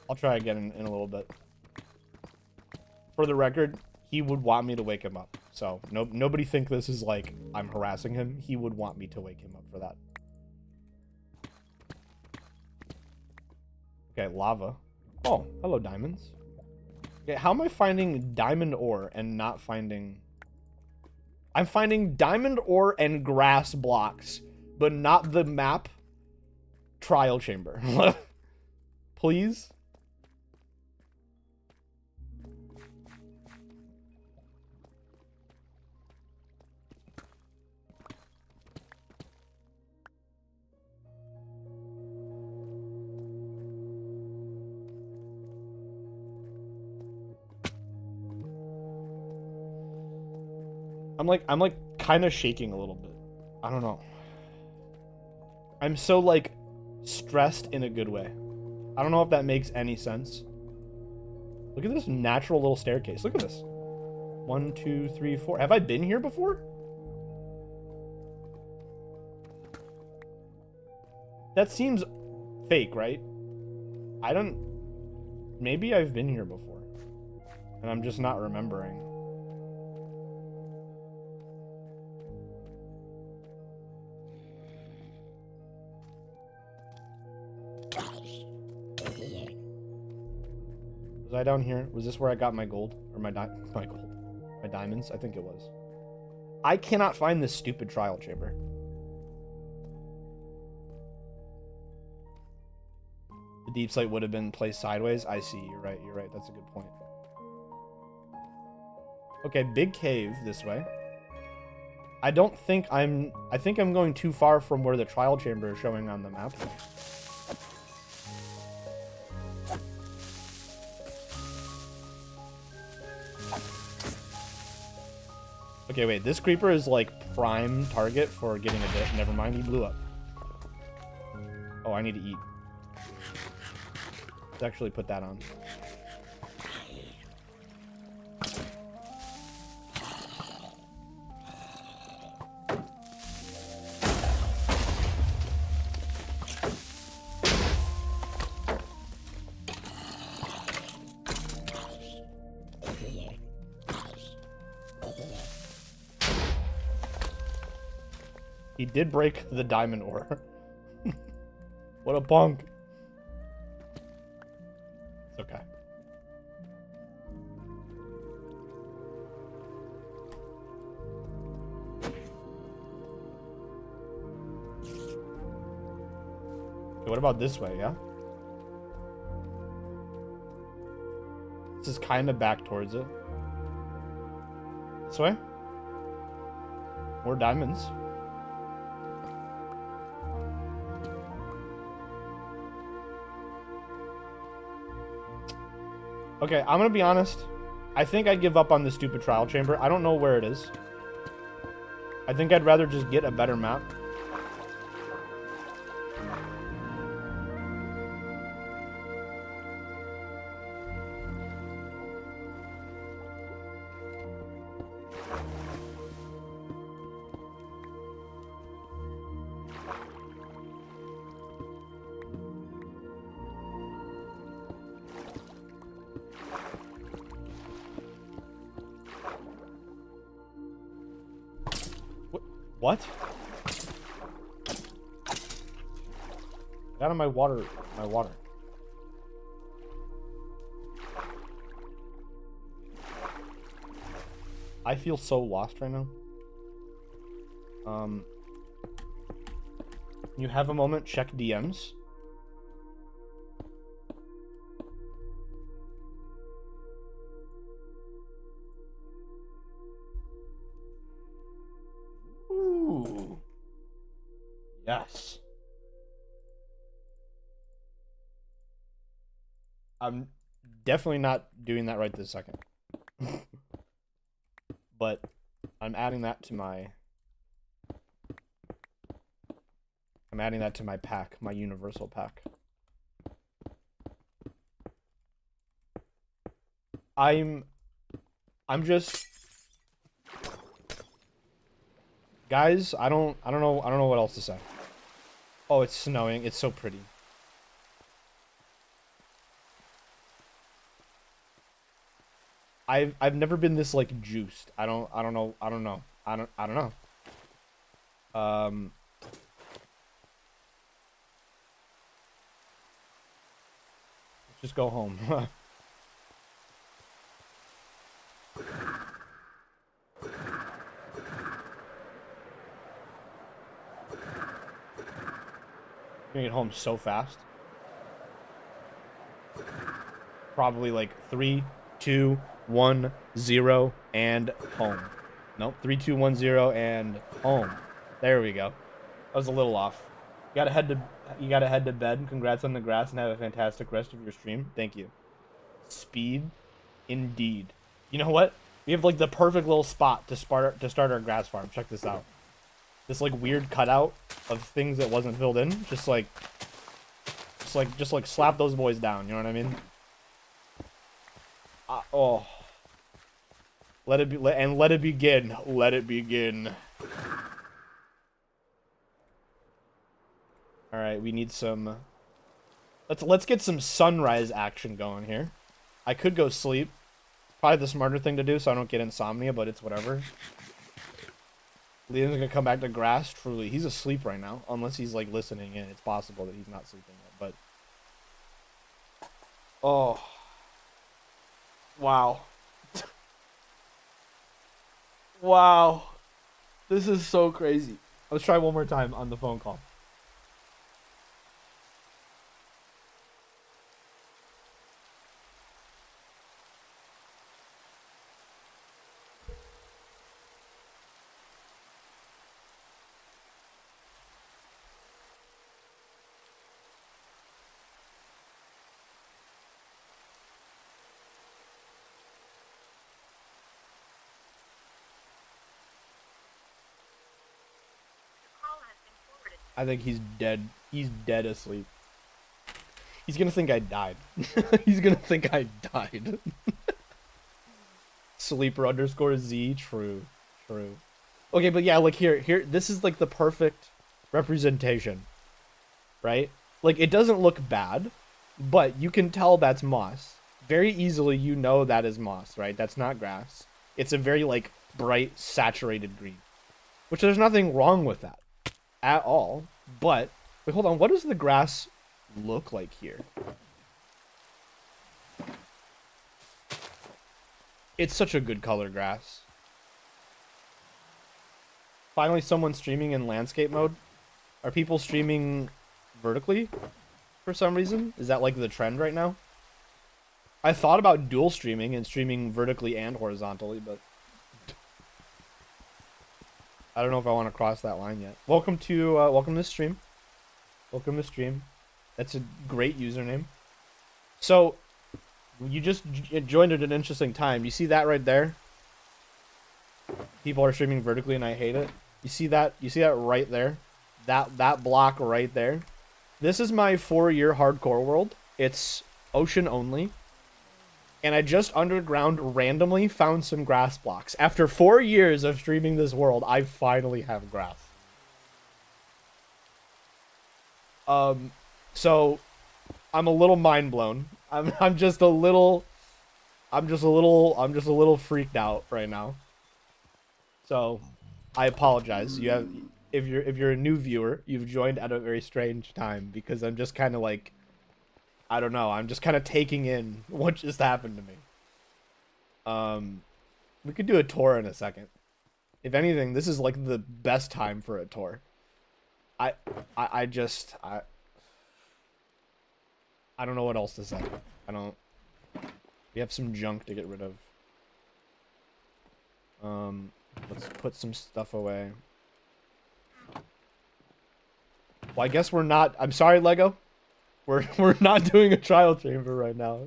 I'll try again in a little bit. For the record, he would want me to wake him up. So, nobody think this is like I'm harassing him. He would want me to wake him up for that. Okay, lava. Oh, hello, diamonds. Okay, how am I finding diamond ore and not finding... I'm finding diamond ore and grass blocks, but not the map trial chamber. Please? I'm like kind of shaking a little bit. I don't know. I'm so like stressed in a good way. I don't know if that makes any sense. Look at this natural little staircase. Look at this. 1, 2, 3, 4. Have I been here before? That seems fake, right? I don't... Maybe I've been here before. And I'm just not remembering. Was I down here? Was this where I got my gold? Or my diamonds? I think it was. I cannot find this stupid trial chamber. The deep slate would have been placed sideways. I see. You're right. You're right. That's a good point. Okay, big cave this way. I don't think I think I'm going too far from where the trial chamber is showing on the map. Okay, wait, this creeper is like prime target for getting a bit. Never mind, he blew up. Oh, I need to eat. Let's actually put that on. He did break the diamond ore. What a punk. It's okay. Okay, what about this way, yeah? This is kind of back towards it. This way? More diamonds. Okay, I'm gonna be honest. I think I'd give up on this stupid trial chamber. I don't know where it is. I think I'd rather just get a better map. What? Get out of my water. My water. I feel so lost right now. You have a moment, check DMs. Ooh. Yes. I'm definitely not doing that right this second. But I'm adding that to my pack, my universal pack. I'm just guys, I don't know what else to say. Oh, it's snowing. It's so pretty. I've never been this like juiced. I don't know. I don't know. Let's just go home. Gonna get home so fast. Probably like 3, 2, 1, 0, and home. Nope, 3, 2, 1, 0, and home. There we go. I was a little off. You gotta head to bed. Congrats on the grass and have a fantastic rest of your stream. Thank you. Speed, indeed. You know what? We have like the perfect little spot to start our grass farm. Check this out. This like weird cutout of things that wasn't filled in. Just like slap those boys down. You know what I mean? Oh. Let it be, and let it begin. Let it begin. All right, we need some. Let's get some sunrise action going here. I could go sleep. Probably the smarter thing to do, so I don't get insomnia. But it's whatever. Liam's gonna come back to grass. Truly, he's asleep right now, unless he's like listening in. It's possible that he's not sleeping yet, but. Oh. Wow. Wow. This is so crazy. Let's try one more time on the phone call. I think he's dead. He's dead asleep. He's gonna think I died. He's gonna think I died. Sleeper underscore Z. True. True. Okay, but yeah, like here, this is like the perfect representation, right? Like it doesn't look bad, but you can tell that's moss. Very easily, you know that is moss, right? That's not grass. It's a very like bright, saturated green, which there's nothing wrong with that at all. But wait, hold on. What does the grass look like here? It's such a good color grass. Finally, someone streaming in landscape mode. Are people streaming vertically for some reason? Is that like the trend right now? I thought about dual streaming and streaming vertically and horizontally, but I don't know if I want to cross that line yet. Welcome to stream. Welcome to stream. That's a great username. So, you just joined at an interesting time. You see that right there? People are streaming vertically and I hate it. You see that? You see that right there? That block right there? This is my 4-year hardcore world. It's ocean only. And I just underground randomly found some grass blocks. After 4 years of streaming this world, I finally have grass. So I'm a little mind blown. I'm just a little freaked out right now. So I apologize. You have if you're a new viewer, you've joined at a very strange time because I'm just kind of like I don't know. I'm just kind of taking in what just happened to me. We could do a tour in a second. If anything, this is like the best time for a tour. I don't know what else to say. We have some junk to get rid of. Let's put some stuff away. Well, I guess we're not. I'm sorry, Lego. We're not doing a trial chamber right now.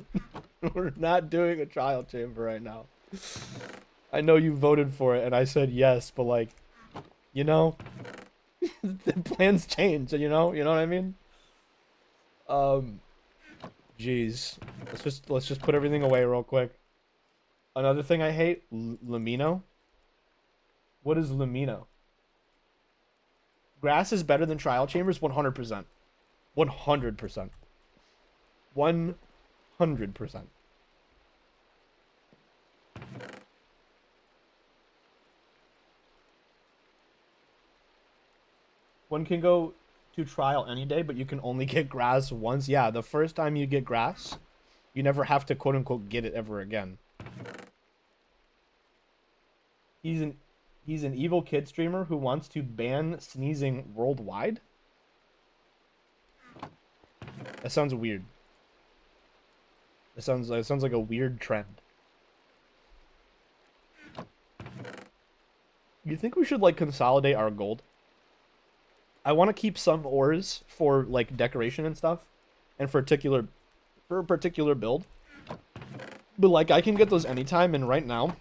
We're not doing a trial chamber right now. I know you voted for it, and I said yes, but like, you know, the plans change. You know what I mean? Jeez. Let's just put everything away real quick. Another thing I hate, Lumino. What is Lumino? Grass is better than trial chambers, 100%. 100%. 100%. One can go to trial any day, but you can only get grass once. Yeah, the first time you get grass, you never have to quote unquote get it ever again. He's an evil kid streamer who wants to ban sneezing worldwide. That sounds weird. It sounds like a weird trend. You think we should like consolidate our gold? I want to keep some ores for like decoration and stuff, and for a particular build. But like I can get those anytime, and right now,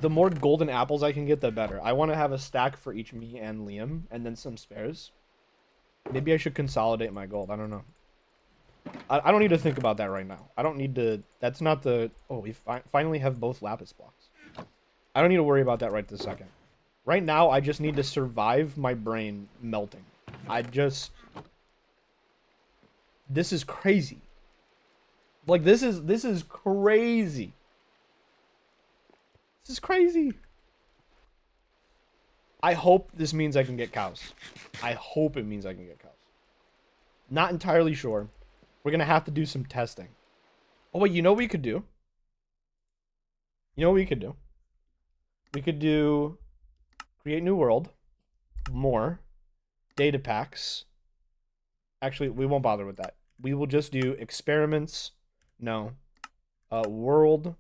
the more golden apples I can get, the better. I want to have a stack for each me and Liam, and then some spares. Maybe I should consolidate my gold. I don't know. I don't need to think about that right now. I don't need to. That's not the. Oh, we finally have both lapis blocks. I don't need to worry about that right this second. Right now, I just need to survive my brain melting. This is crazy. Like this is crazy. This is crazy. I hope this means I can get cows. I hope it means I can get cows. Not entirely sure. We're gonna have to do some testing. Oh wait, you know what we could do? You know what we could do? We could do create new world, more, data packs. Actually, we won't bother with that. We will just do experiments. No. World.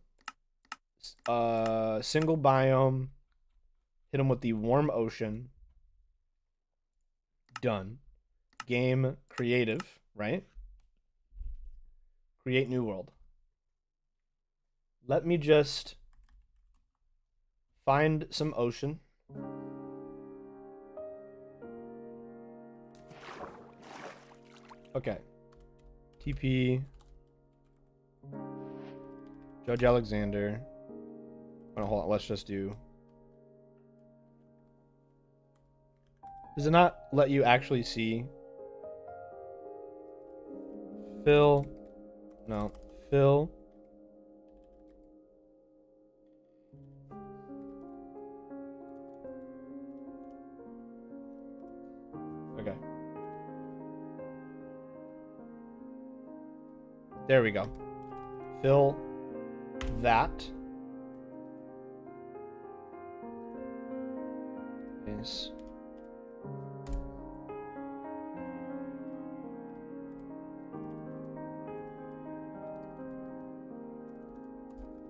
Single biome. Hit them with the warm ocean. Done. Game creative, right? Create new world. Let me just find some ocean. Okay. TP. Judge Alexander. Oh, hold on. Let's just do. Does it not let you actually see? Phil. No. Phil. Okay. There we go. Fill that. Is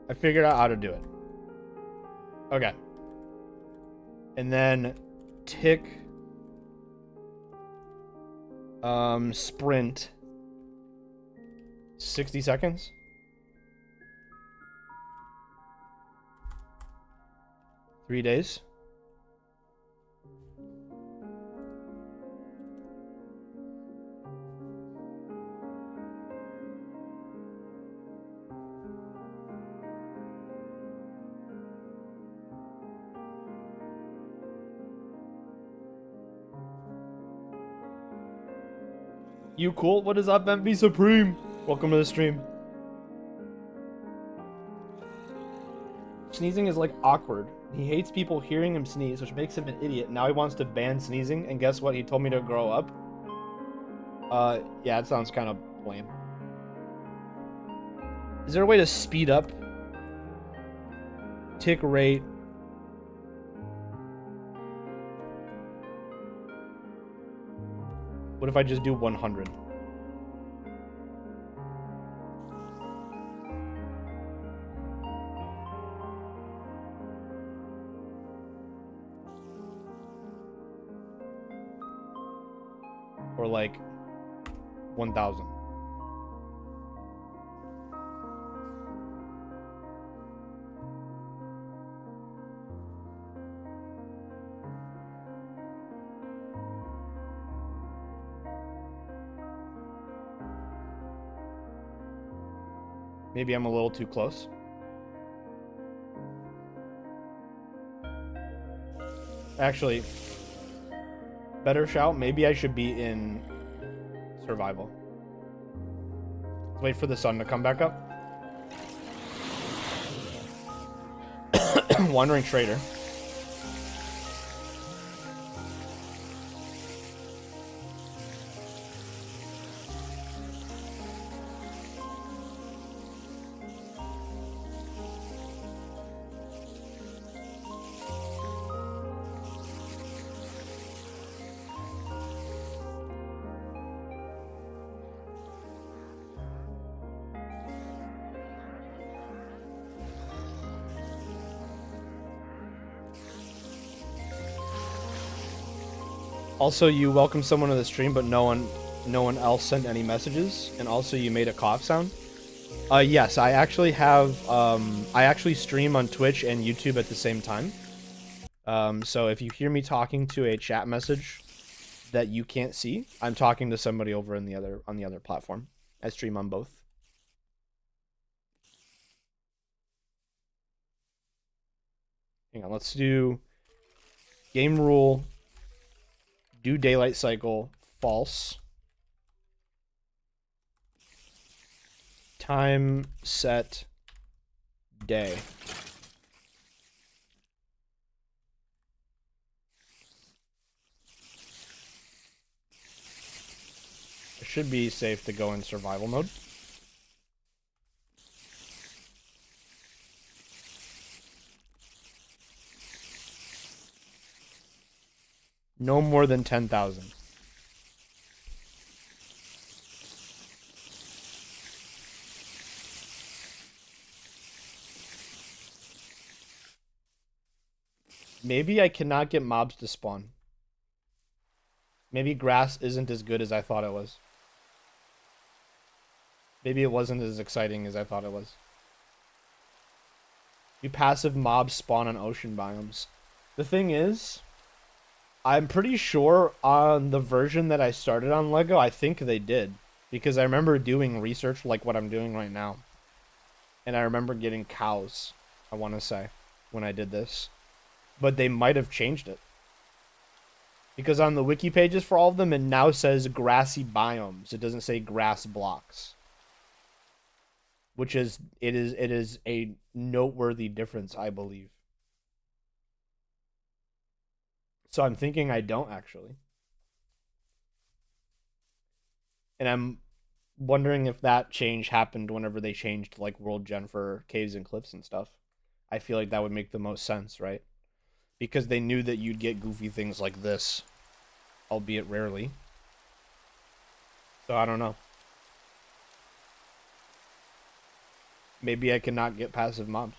I figured out how to do it. Okay. And then tick sprint 60 seconds. Three days. You cool? What is up, MV Supreme? Welcome to the stream. Sneezing is like awkward. He hates people hearing him sneeze, which makes him an idiot. Now he wants to ban sneezing, and guess what? He told me to grow up. Yeah, it sounds kind of lame. Is there a way to speed up tick rate? What if I just do 100? Or like 1,000. Maybe I'm a little too close. Actually, better shout. Maybe I should be in survival. Let's wait for the sun to come back up. Wandering Trader. Also, you welcome someone to the stream, but no one else sent any messages. And also, you made a cough sound. Yes, I actually have. I actually stream on Twitch and YouTube at the same time. So if you hear me talking to a chat message that you can't see, I'm talking to somebody over on the other platform. I stream on both. Hang on, let's do game rule. Do daylight cycle false. Time set day. It should be safe to go in survival mode. No more than 10,000. Maybe I cannot get mobs to spawn. Maybe grass isn't as good as I thought it was. Maybe it wasn't as exciting as I thought it was. You passive mobs spawn on ocean biomes. The thing is, I'm pretty sure on the version that I started on Lego, I think they did. Because I remember doing research like what I'm doing right now. And I remember getting cows, I want to say, when I did this. But they might have changed it. Because on the wiki pages for all of them, it now says grassy biomes. It doesn't say grass blocks. Which is it is a noteworthy difference, I believe. So I'm thinking I don't actually. And I'm wondering if that change happened whenever they changed like World Gen for caves and cliffs and stuff. I feel like that would make the most sense, right? Because they knew that you'd get goofy things like this, albeit rarely. So I don't know. Maybe I cannot get passive mobs.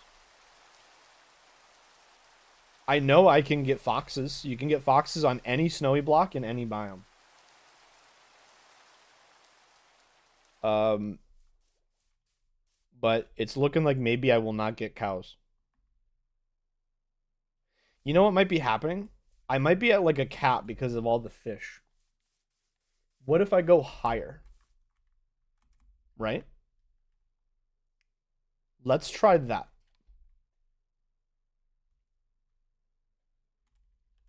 I know I can get foxes. You can get foxes on any snowy block in any biome. Um, but it's looking like maybe I will not get cows. You know what might be happening? I might be at like a cap because of all the fish. What if I go higher? Right? Let's try that.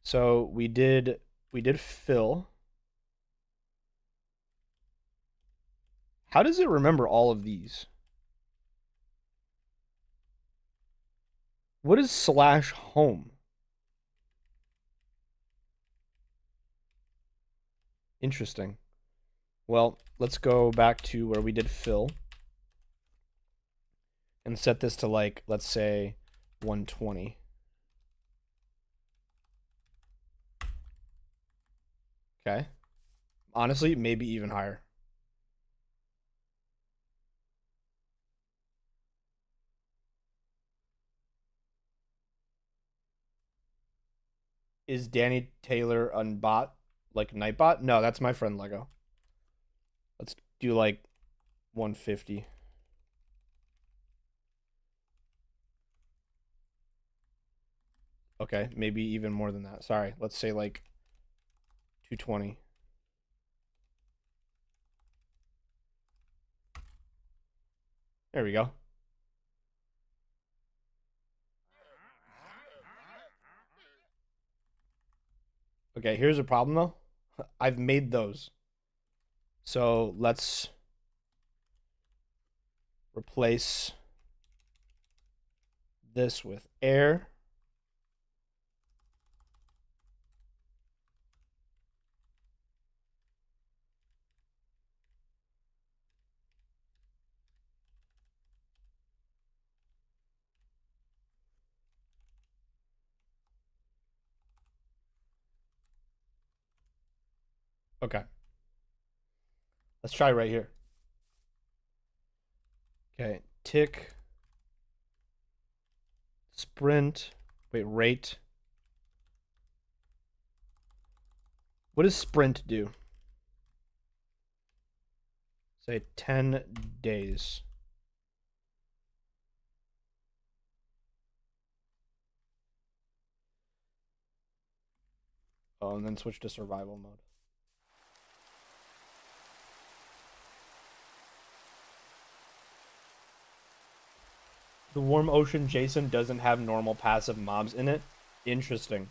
So we did fill. How does it remember all of these? What is slash home? Interesting. Well, let's go back to where we did fill and set this to like, let's say 120. Okay. Honestly, maybe even higher. Is Danny Taylor unbot like Nightbot? No, that's my friend Lego. Let's do like 150. Okay, maybe even more than that. Sorry. Let's say like 220. There we go. Okay, here's a problem though. I've made those. So let's replace this with air. Okay, let's try right here. Okay, tick, sprint, wait, rate. What does sprint do? Say 10 days. Oh, and then switch to survival mode. The warm ocean Jason doesn't have normal passive mobs in it. Interesting.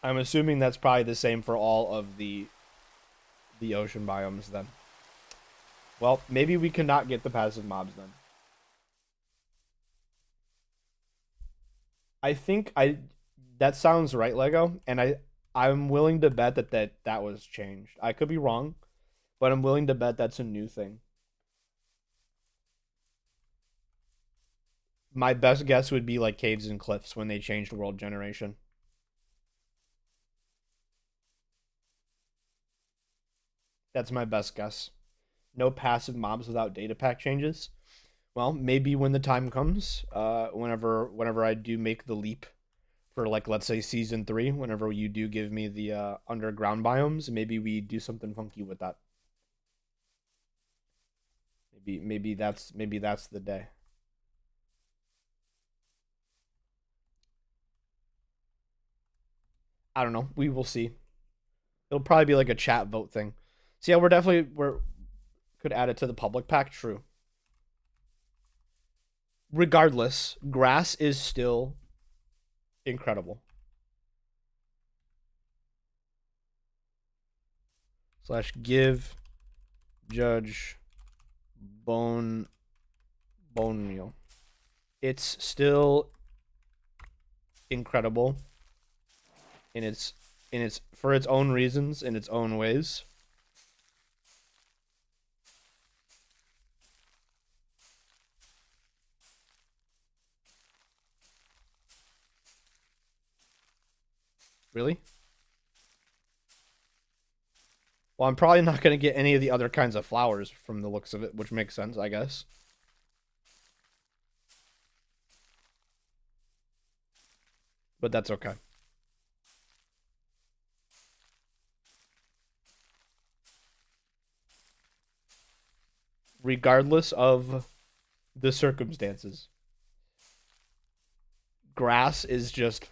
I'm assuming that's probably the same for all of the ocean biomes then. Well, maybe we cannot get the passive mobs then. I think I that sounds right, Lego, and I'm willing to bet that was changed. I could be wrong, but I'm willing to bet that's a new thing. My best guess would be like caves and cliffs when they changed world generation. That's my best guess. No passive mobs without data pack changes. Well, maybe when the time comes, whenever I do make the leap for like let's say season 3, whenever you do give me the underground biomes, maybe we do something funky with that. Maybe that's the day. I don't know. We will see. It'll probably be like a chat vote thing. So yeah, we're could add it to the public pack. True. Regardless, grass is still incredible. Slash give judge bone meal. It's still incredible in its for its own reasons in its own ways. Really? Well, I'm probably not going to get any of the other kinds of flowers from the looks of it, which makes sense, I guess. But that's okay. Regardless of the circumstances, grass is just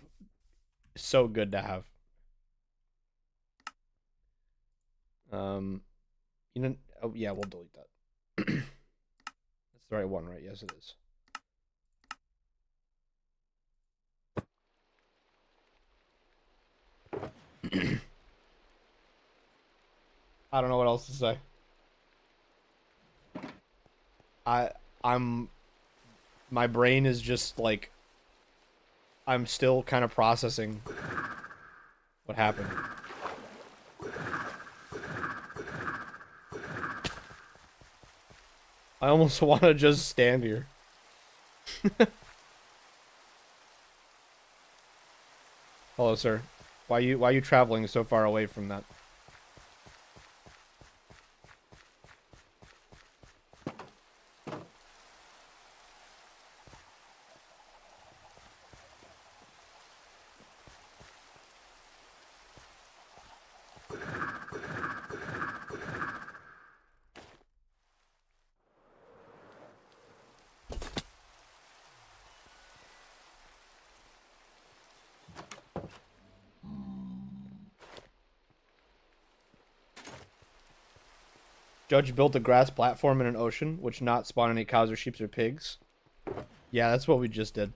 so good to have. You know, oh yeah, we'll delete that. That's the right one, right? Yes, it is. I don't know what else to say. I I'm my brain is just like I'm still kind of processing what happened. I almost want to just stand here. Hello, sir. Why are you traveling so far away from that? Judge built a grass platform in an ocean, which not spawn any cows or sheep or pigs. Yeah, that's what we just did.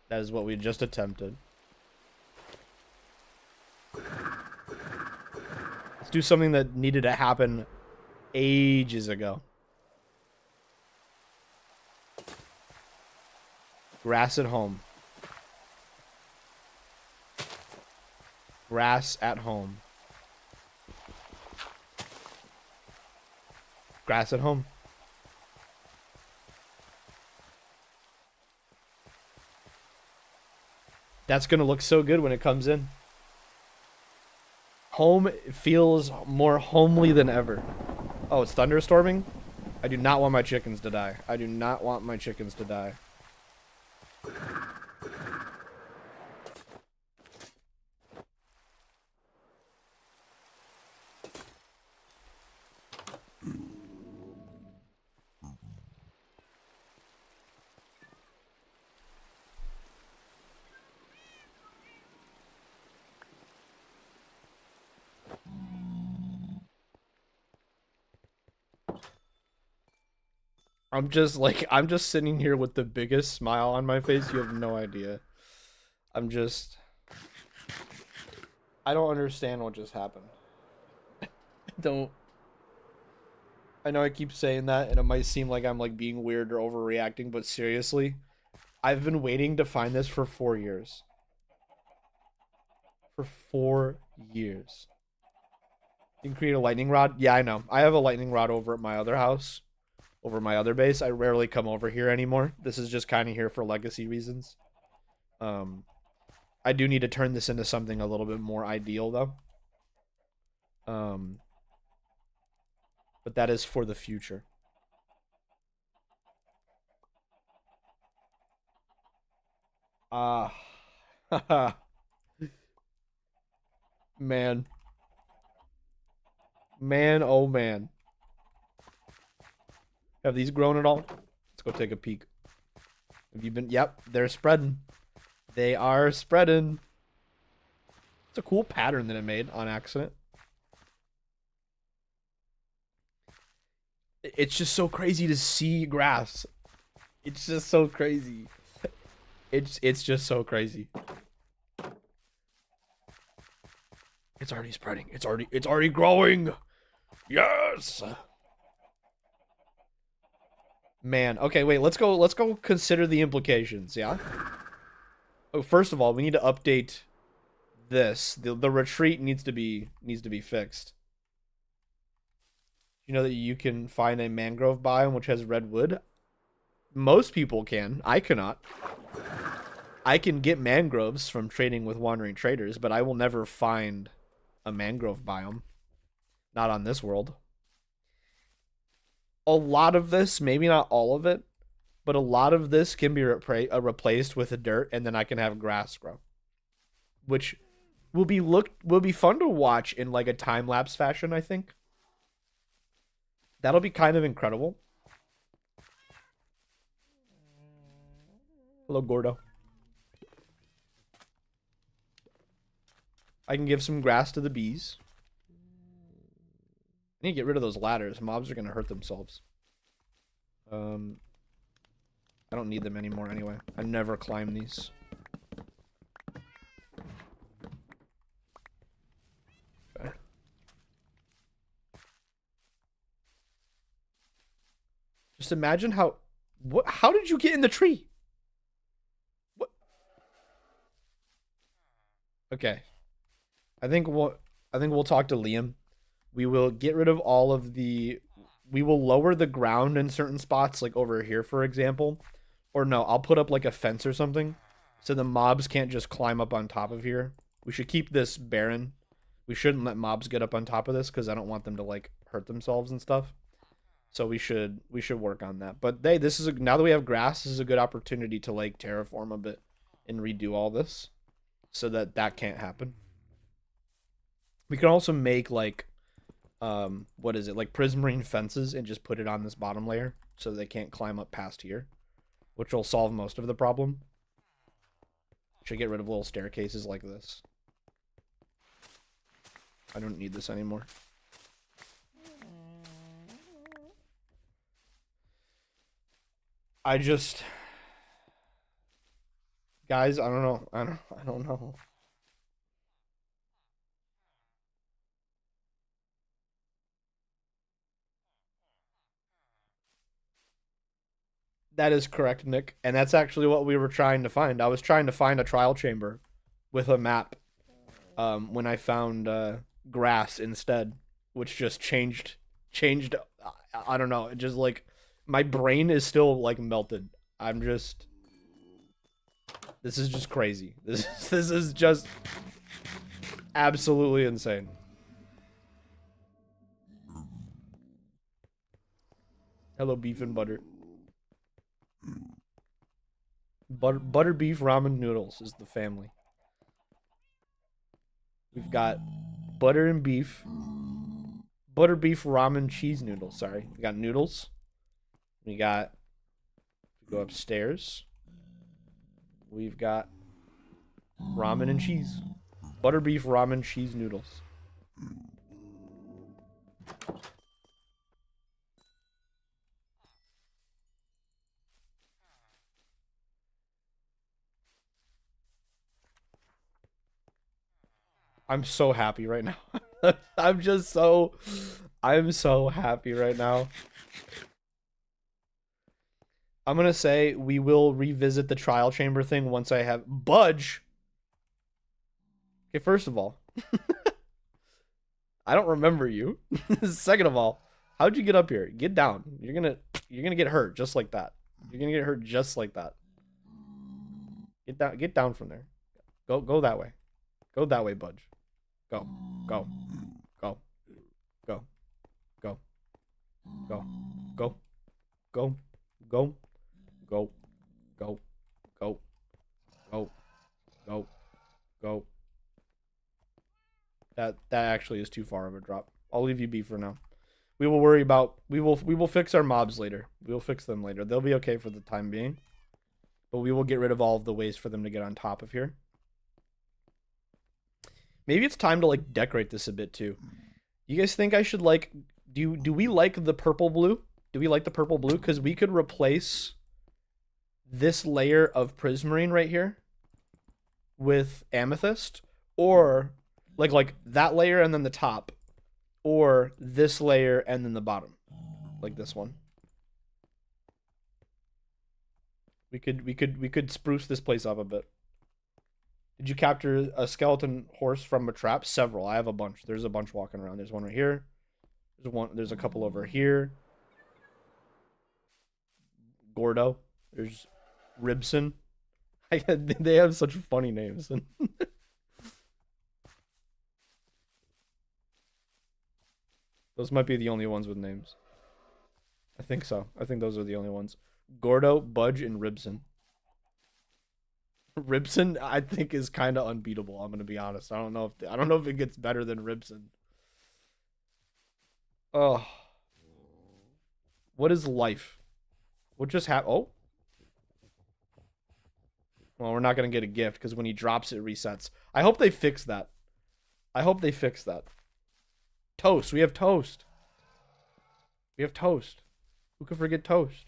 That is what we just attempted. Let's do something that needed to happen ages ago. Grass at home. Grass at home. Grass at home. That's gonna look so good when it comes in. Home feels more homely than ever. Oh, it's thunderstorming? I do not want my chickens to die. I do not want my chickens to die. I'm just sitting here with the biggest smile on my face. You have no idea. I'm just, I don't understand what just happened. I don't, I know I keep saying that and it might seem like I'm like being weird or overreacting, but seriously, I've been waiting to find this for 4 years. For 4 years. You can create a lightning rod? Yeah, I know. I have a lightning rod over at my other house. Over my other base. I rarely come over here anymore. This is just kind of here for legacy reasons. Um, I do need to turn this into something a little bit more ideal, though. Um, but that is for the future. Ah, man, man, oh man. Have these grown at all? Let's go take a peek. Have you been? Yep, they're spreading. They are spreading. It's a cool pattern that it made on accident. It's just so crazy to see grass. It's just so crazy. It's just so crazy. It's already spreading. It's already growing. Yes. Man, okay, wait, let's go consider the implications, yeah? Oh, first of all, we need to update this. The retreat needs to be fixed. You know that you can find a mangrove biome which has redwood? Most people can. I cannot. I can get mangroves from trading with wandering traders, but I will never find a mangrove biome. Not on this world. A lot of this, maybe not all of it, but a lot of this can be replaced with a dirt, and then I can have grass grow, which will be fun to watch in like a time lapse fashion. I think that'll be kind of incredible. Hello, Gordo. I can give some grass to the bees. I need to get rid of those ladders. Mobs are gonna hurt themselves. I don't need them anymore anyway. I never climb these. Okay. Just imagine how did you get in the tree? What? Okay. I think we'll talk to Liam. We will get rid of all of the we will lower the ground in certain spots, like over here, for example. Or no, I'll put up like a fence or something so the mobs can't just climb up on top of here. We should keep this barren. We shouldn't let mobs get up on top of this because I don't want them to like hurt themselves and stuff. So we should work on that. But hey, now that we have grass, this is a good opportunity to like terraform a bit and redo all this so that that can't happen. We can also make like what is it, like prismarine fences and just put it on this bottom layer so they can't climb up past here, which will solve most of the problem. Should get rid of little staircases like this. I don't need this anymore. I just, guys, I don't know. I don't know. That is correct, Nick. And that's actually what we were trying to find. I was trying to find a trial chamber with a map when I found grass instead, which just changed. I don't know. It just like my brain is still like melted. I'm just. This is just crazy. This is just absolutely insane. Hello, beef and butter. Butter beef ramen noodles is the family. We've got butter and beef. Butter beef ramen cheese noodles. Sorry. We got noodles. We got. Go upstairs. We've got ramen and cheese. Butter beef ramen cheese noodles. I'm so happy right now. I'm so happy right now. I'm gonna say we will revisit the trial chamber thing once I have Budge. Okay, first of all, I don't remember you. Second of all, how'd you get up here? Get down. You're gonna get hurt just like that. You're gonna get hurt just like that. Get down from there. Go that way. Go that way, Budge. Go. Go. Go. Go. Go. Go. Go. Go. Go. Go. Go. Go. Go. Go. Go. That actually is too far of a drop. I'll leave you be for now. We will fix our mobs later. We will fix them later. They'll be okay for the time being. But we will get rid of all of the ways for them to get on top of here. Maybe it's time to like decorate this a bit too. You guys think I should like do we like the purple blue? Do we like the purple blue? Because we could replace this layer of prismarine right here with amethyst, or like that layer and then the top, or this layer and then the bottom, like this one. We could spruce this place up a bit. Did you capture a skeleton horse from a trap? Several. I have a bunch. There's a bunch walking around. There's one right here. There's a couple over here. Gordo. There's Ribson. They have such funny names. Those might be the only ones with names. I think so. I think those are the only ones. Gordo, Budge, and Ribson. Ribson, I think, is kind of unbeatable. I'm gonna be honest. I don't know if it gets better than Ribson. Oh, what is life? What just happened? Oh, well, we're not gonna get a gift because when he drops it resets. I hope they fix that. I hope they fix that. Toast. We have toast. We have toast. Who could forget toast?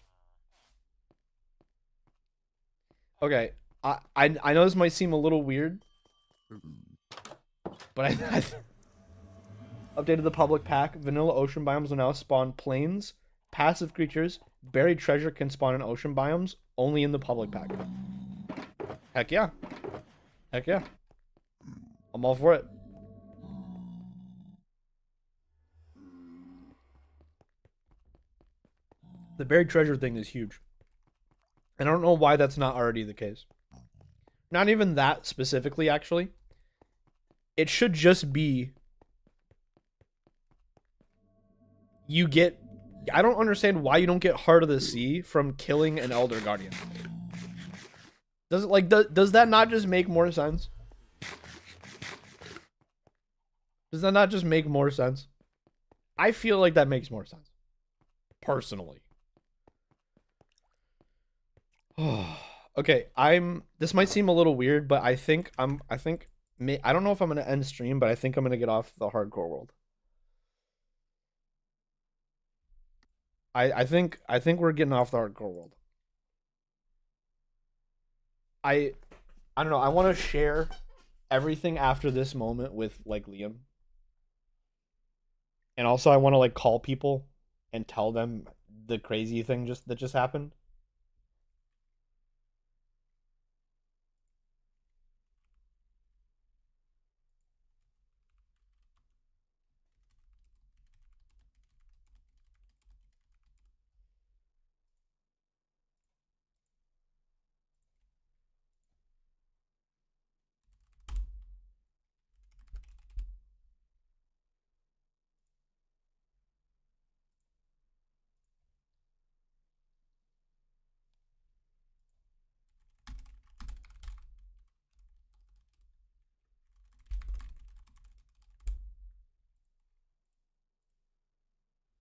Okay, I know this might seem a little weird, but I updated the public pack. Vanilla ocean biomes will now spawn plains. Passive creatures. Buried treasure can spawn in ocean biomes only in the public pack. Heck yeah. Heck yeah. I'm all for it. The buried treasure thing is huge. And I don't know why that's not already the case. Not even that specifically, actually. It should just be... You get... I don't understand why you don't get Heart of the Sea from killing an Elder Guardian. Does it like does that not just make more sense? Does that not just make more sense? I feel like that makes more sense. Personally. Okay, this might seem a little weird, but I don't know if I'm gonna end stream, but I think I'm gonna get off the hardcore world. I think we're getting off the hardcore world. I don't know, I want to share everything after this moment with like Liam. And also I want to like call people and tell them the crazy thing that just happened.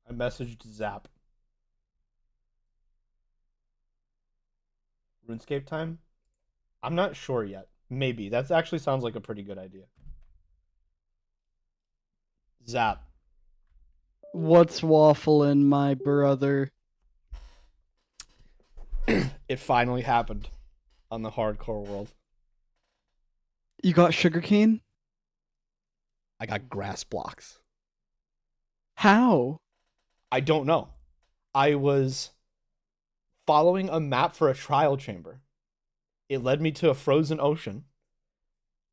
I messaged Zap. RuneScape time? I'm not sure yet. Maybe. That actually sounds like a pretty good idea. Zap. What's waffling, my brother? It finally happened on the hardcore world. You got sugarcane? I got grass blocks. How? I don't know. I was following a map for a trial chamber. It led me to a frozen ocean.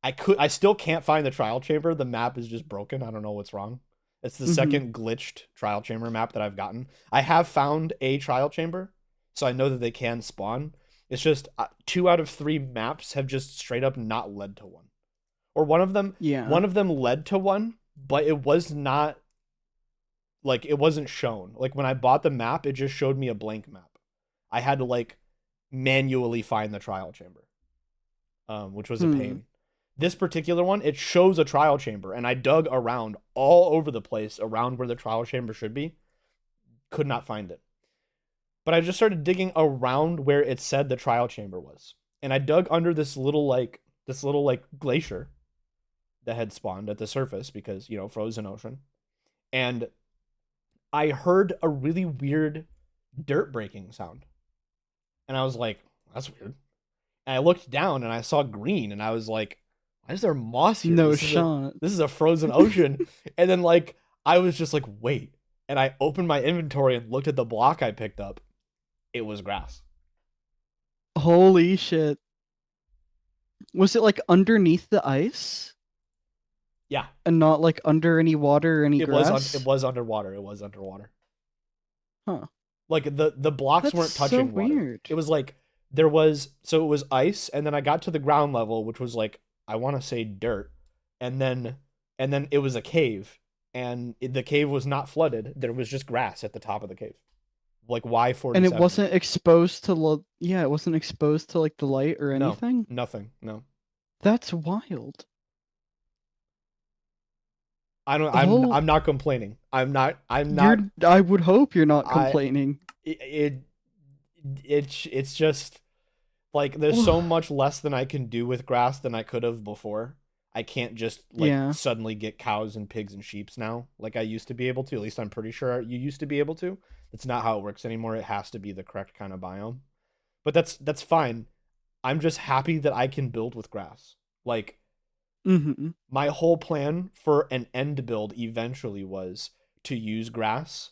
I still can't find the trial chamber. The map is just broken. I don't know what's wrong. It's the second glitched trial chamber map that I've gotten. I have found a trial chamber, so I know that they can spawn. It's just 2 out of 3 maps have just straight up not led to one. Or one of them led to one, but it was not like it wasn't shown. Like when I bought the map, it just showed me a blank map. I had to like manually find the trial chamber, which was a pain. This particular one, it shows a trial chamber, and I dug around all over the place around where the trial chamber should be. Could not find it. But I just started digging around where it said the trial chamber was. And I dug under this little glacier. that had spawned at the surface because, frozen ocean. And I heard a really weird dirt breaking sound. And I was like, that's weird. And I looked down and I saw green and I was like, why is there moss here? No This is a shot. this is a frozen ocean. And then like I was just like, wait. And I opened my inventory and looked at the block I picked up. It was grass. Holy shit. Was it like underneath the ice Yeah. and not like under any water or any It grass? was underwater. It was underwater. Huh. Like the blocks That's weren't so touching water. weird. It was like there was so it was ice and then I got to the ground level which was like I want to say dirt and then it was a cave and the cave was not flooded. There was just grass at the top of the cave. Like And it Y47. wasn't exposed to yeah, it wasn't exposed to like the light or No. anything. Nothing. No. That's wild. I don't Oh, I'm not complaining. I'm you're not I would hope you're not I complaining. it, it's just like there's so much less than I can do with grass than I could have before. I can't just like Yeah. suddenly get cows and pigs and sheeps now like I used to be able to. At least I'm pretty sure you used to be able to. That's not how it works anymore. It has to be the correct kind of biome. But that's fine. I'm just happy that I can build with grass. Like Mm-hmm. my whole plan for an end build eventually was to use grass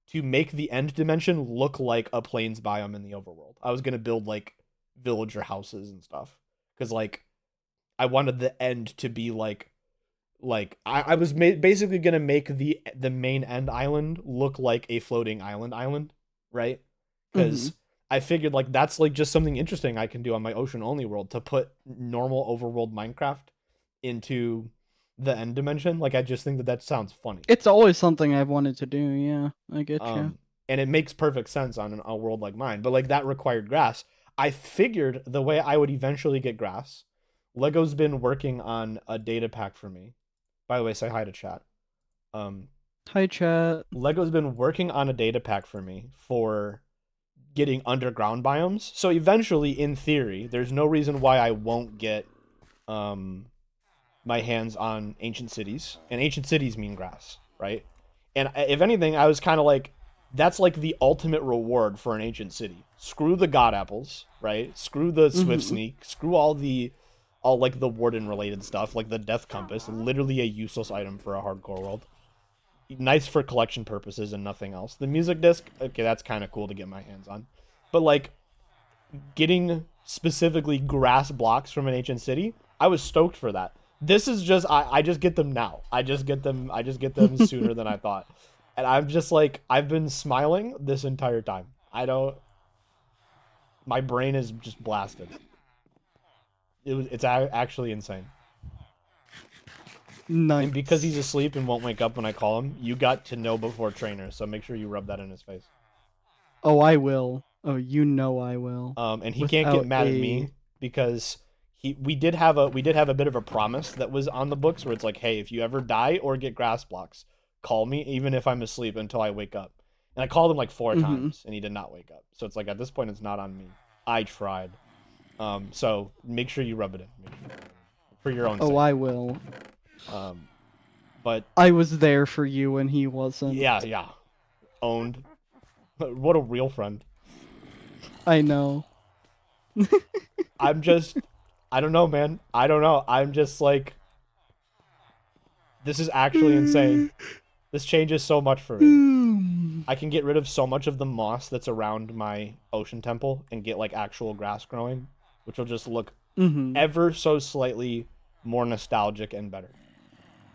to make the end dimension look like a plains biome in the overworld. I was gonna build like villager houses and stuff because like I wanted the end to be I was basically gonna make the main end island look like a floating island, right? Mm-hmm. Because I figured like that's like just something interesting I can do on my ocean only world to put normal overworld Minecraft into the end dimension. Like I just think that sounds funny. It's always something I've wanted to do. Yeah, I get you. And it makes perfect sense on a world like mine. But like that required grass. I figured the way I would eventually get grass. Lego's been working on a data pack for me. By the way, say hi to chat. Um, Hi, chat. Lego's been working on a data pack for me for getting underground biomes. So eventually, in theory, there's no reason why I won't get um my hands on ancient cities, and ancient cities mean grass, right? And if anything, I was kind of like, that's like the ultimate reward for an ancient city. Screw the god apples, right? Screw the swift Mm-hmm. sneak. Screw all like the warden related stuff, like the death compass, literally a useless item for a hardcore world. Nice for collection purposes and nothing else. The music disc, okay, that's kind of cool to get my hands on, but like getting specifically grass blocks from an ancient city, I was stoked for that. This is just I just get them now. I just get them sooner than I thought. And I'm just like I've been smiling this entire time. I don't my brain is just blasted. It's actually insane. And because he's Nice. asleep and won't wake up when I call him, you got to know before trainer, so make sure you rub that in his face. Oh, I will. Oh, you know I will. And he can't get Without mad at a. me because we did have a bit of a promise that was on the books where it's like, hey, if you ever die or get grass blocks, call me even if I'm asleep until I wake up. And I called him like four Mm-hmm. times and he did not wake up. So it's like at this point it's not on me. I tried. So make sure you rub it in. Make sure you rub it in. For your own Oh, sake. I will. Um, but I was there for you when he wasn't. yeah, yeah, owned. What a real friend. I know. I'm just, I don't know, man. I don't know. I'm just like, this is actually insane. This changes so much for me. I can get rid of so much of the moss that's around my ocean temple and get like actual grass growing, which will just look Mm-hmm. ever so slightly more nostalgic and better.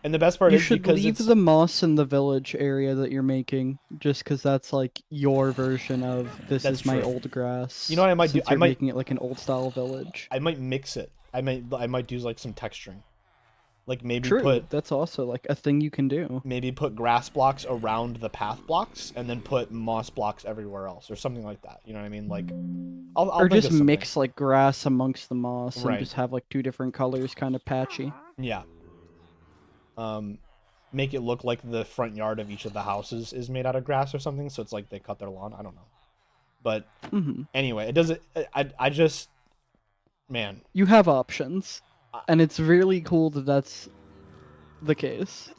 And the best part You is should because leave it's the moss in the village area that you're making, just because that's like your version of this that's is my true. old grass, You know what I might do? since you're making it like an old style village. I might mix it. I might do like some texturing. Like True, that's also like a thing you can do. maybe put grass blocks around the path blocks and then put moss blocks everywhere else or something like that. You know what I mean? Like I'll Or think just of something. mix like grass amongst the moss and Right. just have like two different colors kind of patchy. Yeah. Make it look like the front yard of each of the houses is made out of grass or something, so it's like they cut their lawn. I don't know. But Mm-hmm. anyway, it doesn't I just man, You have options. I, And it's really cool that that's the case.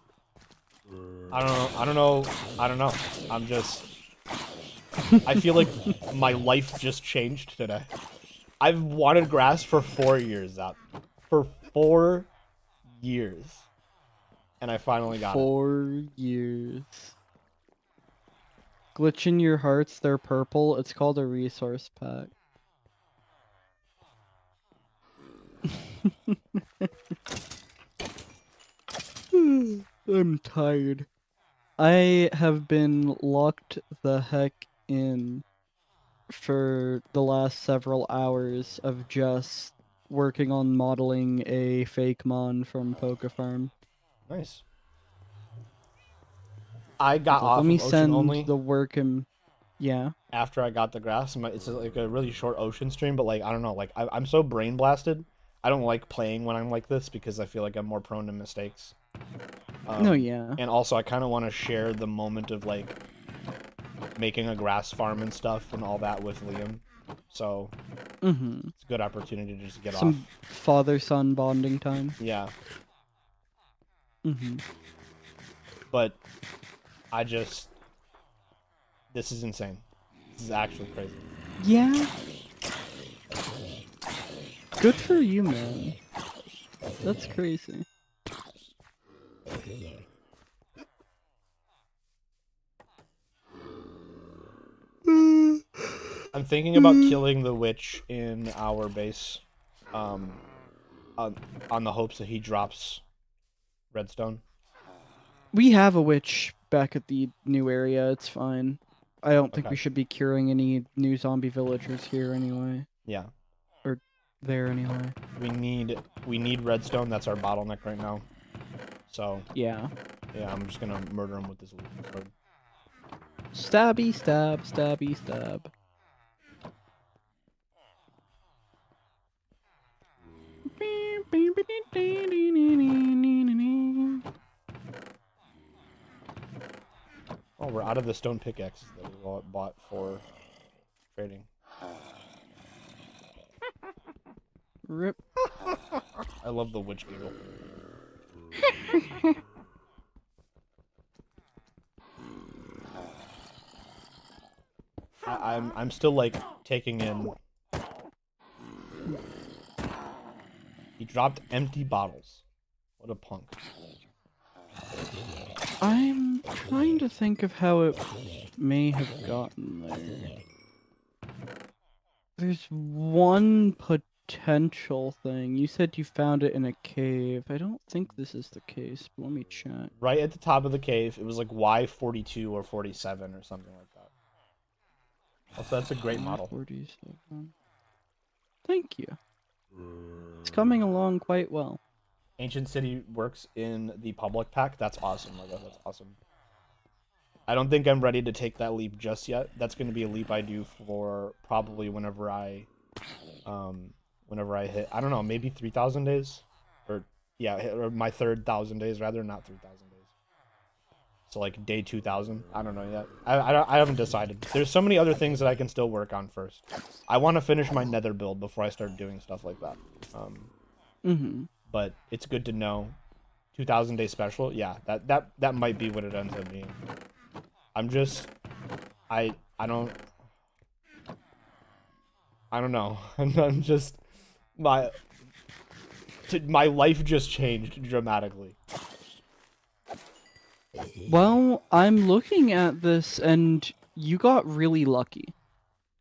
I don't know. I don't know. I don't know. I'm just. I feel like my life just changed today. I've wanted grass for 4 years now. For 4 years. And I finally got it. 4 years. Glitch in your hearts, they're purple. It's called a resource pack. I'm tired. I have been locked the heck in for the last several hours of just working on modeling a fake mon from Pokefarm. Nice. I got It's like, let off me of Ocean send only the work and yeah. after I got the grass. It's like a really short Ocean stream, but like I don't know, like I'm so brain blasted. I don't like playing when I'm like this because I feel like I'm more prone to mistakes. No, yeah. And also I kind of want to share the moment of like making a grass farm and stuff and all that with Liam. So it's a good opportunity to just get off. Some father-son bonding time. Yeah. But I just this is insane. This is actually crazy. Yeah. Good for you, man. That's crazy. I'm thinking about killing the witch in our base, on the hopes that he drops redstone. We have a witch back at the new area. It's fine. I don't think Okay. we should be curing any new zombie villagers here anyway. Yeah. Or there anyway. We need redstone. That's our bottleneck right now. So Yeah. yeah, I'm just gonna murder him with this sword. Stabby stab, stabby stab. Oh, we're out of the stone pickaxes that we bought for trading. Rip. I love the witch giggle. I'm still like taking in. He dropped empty bottles. What a punk. I'm trying to think of how it may have gotten there. There's one potential thing. You said you found it in a cave. I don't think this is the case, but let me check. Right at the top of the cave, it was like Y42 or 47 or something like that. Also, that's a great model. 47. Thank you. It's coming along quite well. Ancient City works in the public pack. That's awesome, Lego. That's awesome. I don't think I'm ready to take that leap just yet. That's going to be a leap I do for probably whenever I hit, I don't know, maybe 3,000 days, or yeah, or my third 1,000 days rather, not 3,000 days. So like day 2,000. I don't know yet. I haven't decided. There's so many other things that I can still work on first. I want to finish my Nether build before I start doing stuff like that. But it's good to know. 2,000 day special. Yeah, that might be what it ends up being. I'm just, I don't know. I'm just my life just changed dramatically. Well, I'm looking at this and you got really lucky.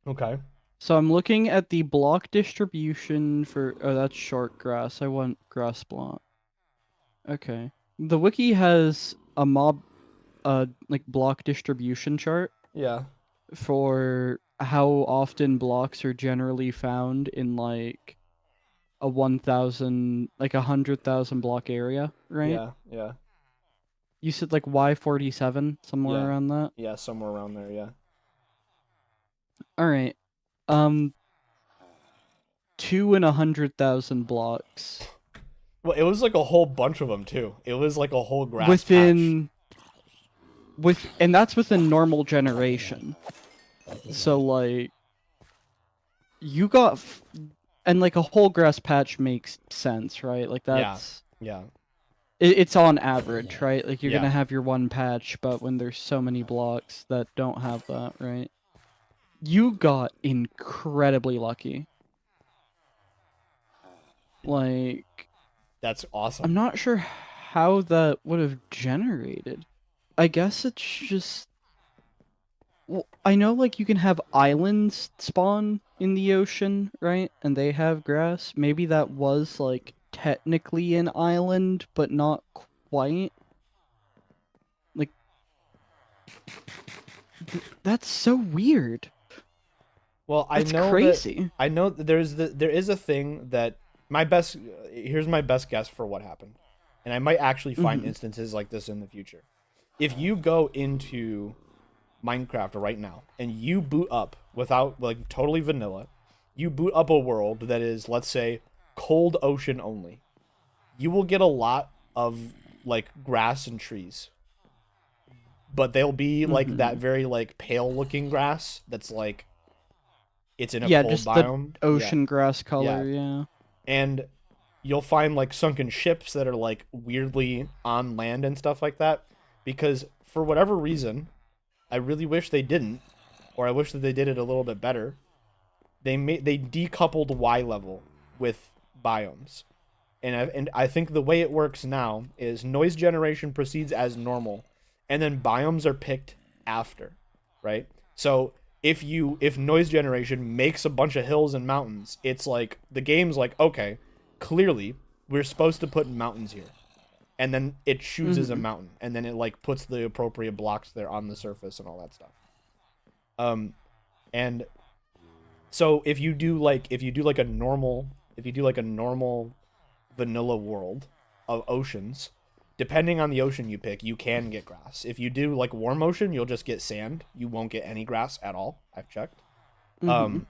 Okay. So I'm looking at the block distribution for... Oh, that's short grass. I want grass block. Okay. The wiki has a like block distribution chart Yeah. for how often blocks are generally found in like a 1,000, like 100,000 block area, right? Yeah. Yeah. You said like Y47, somewhere Yeah. around that? Yeah, somewhere around there, yeah. Alright. 2 in 100,000 blocks. Well, it was like a whole bunch of them too. It was like a whole grass Within... patch. And that's within normal generation. So like... You got... And like a whole grass patch makes sense, right? Like that's... Yeah. It's on average, right? Like you're Yeah. gonna have your one patch, but when there's so many blocks that don't have that, right? You got incredibly lucky. Like, That's I'm awesome. not sure how that would have generated. I guess it's just, well, I know like you can have islands spawn in the ocean, right? And they have grass. Maybe that was like technically an island, but not quite. Like that's so weird. Well, That's crazy. I know that there is a thing that my best here's my best guess for what happened. And I might actually find Mhm. instances like this in the future. If you go into Minecraft right now and you boot up without like totally vanilla, you boot up a world that is, let's say, cold ocean only. You will get a lot of like grass and trees, but they'll be like that Mhm. very like pale looking grass that's like it's in a Yeah, cold just the biome. Yeah. ocean grass Yeah. color, yeah. And you'll find like sunken ships that are like weirdly on land and stuff like that because for whatever reason, I really wish they didn't, or I wish that they did it a little bit better. They decoupled Y level with biomes. And I think the way it works now is noise generation proceeds as normal, and then biomes are picked after, right? So if noise generation makes a bunch of hills and mountains, it's like the game's like, okay, clearly we're supposed to put mountains here, and then it chooses a Mhm. mountain, and then it like puts the appropriate blocks there on the surface and all that stuff. Um, and so if you do like a normal vanilla world of oceans, depending on the ocean you pick, you can get grass. If you do like warm ocean, you'll just get sand. You won't get any grass at all. I've checked. Mhm. Um,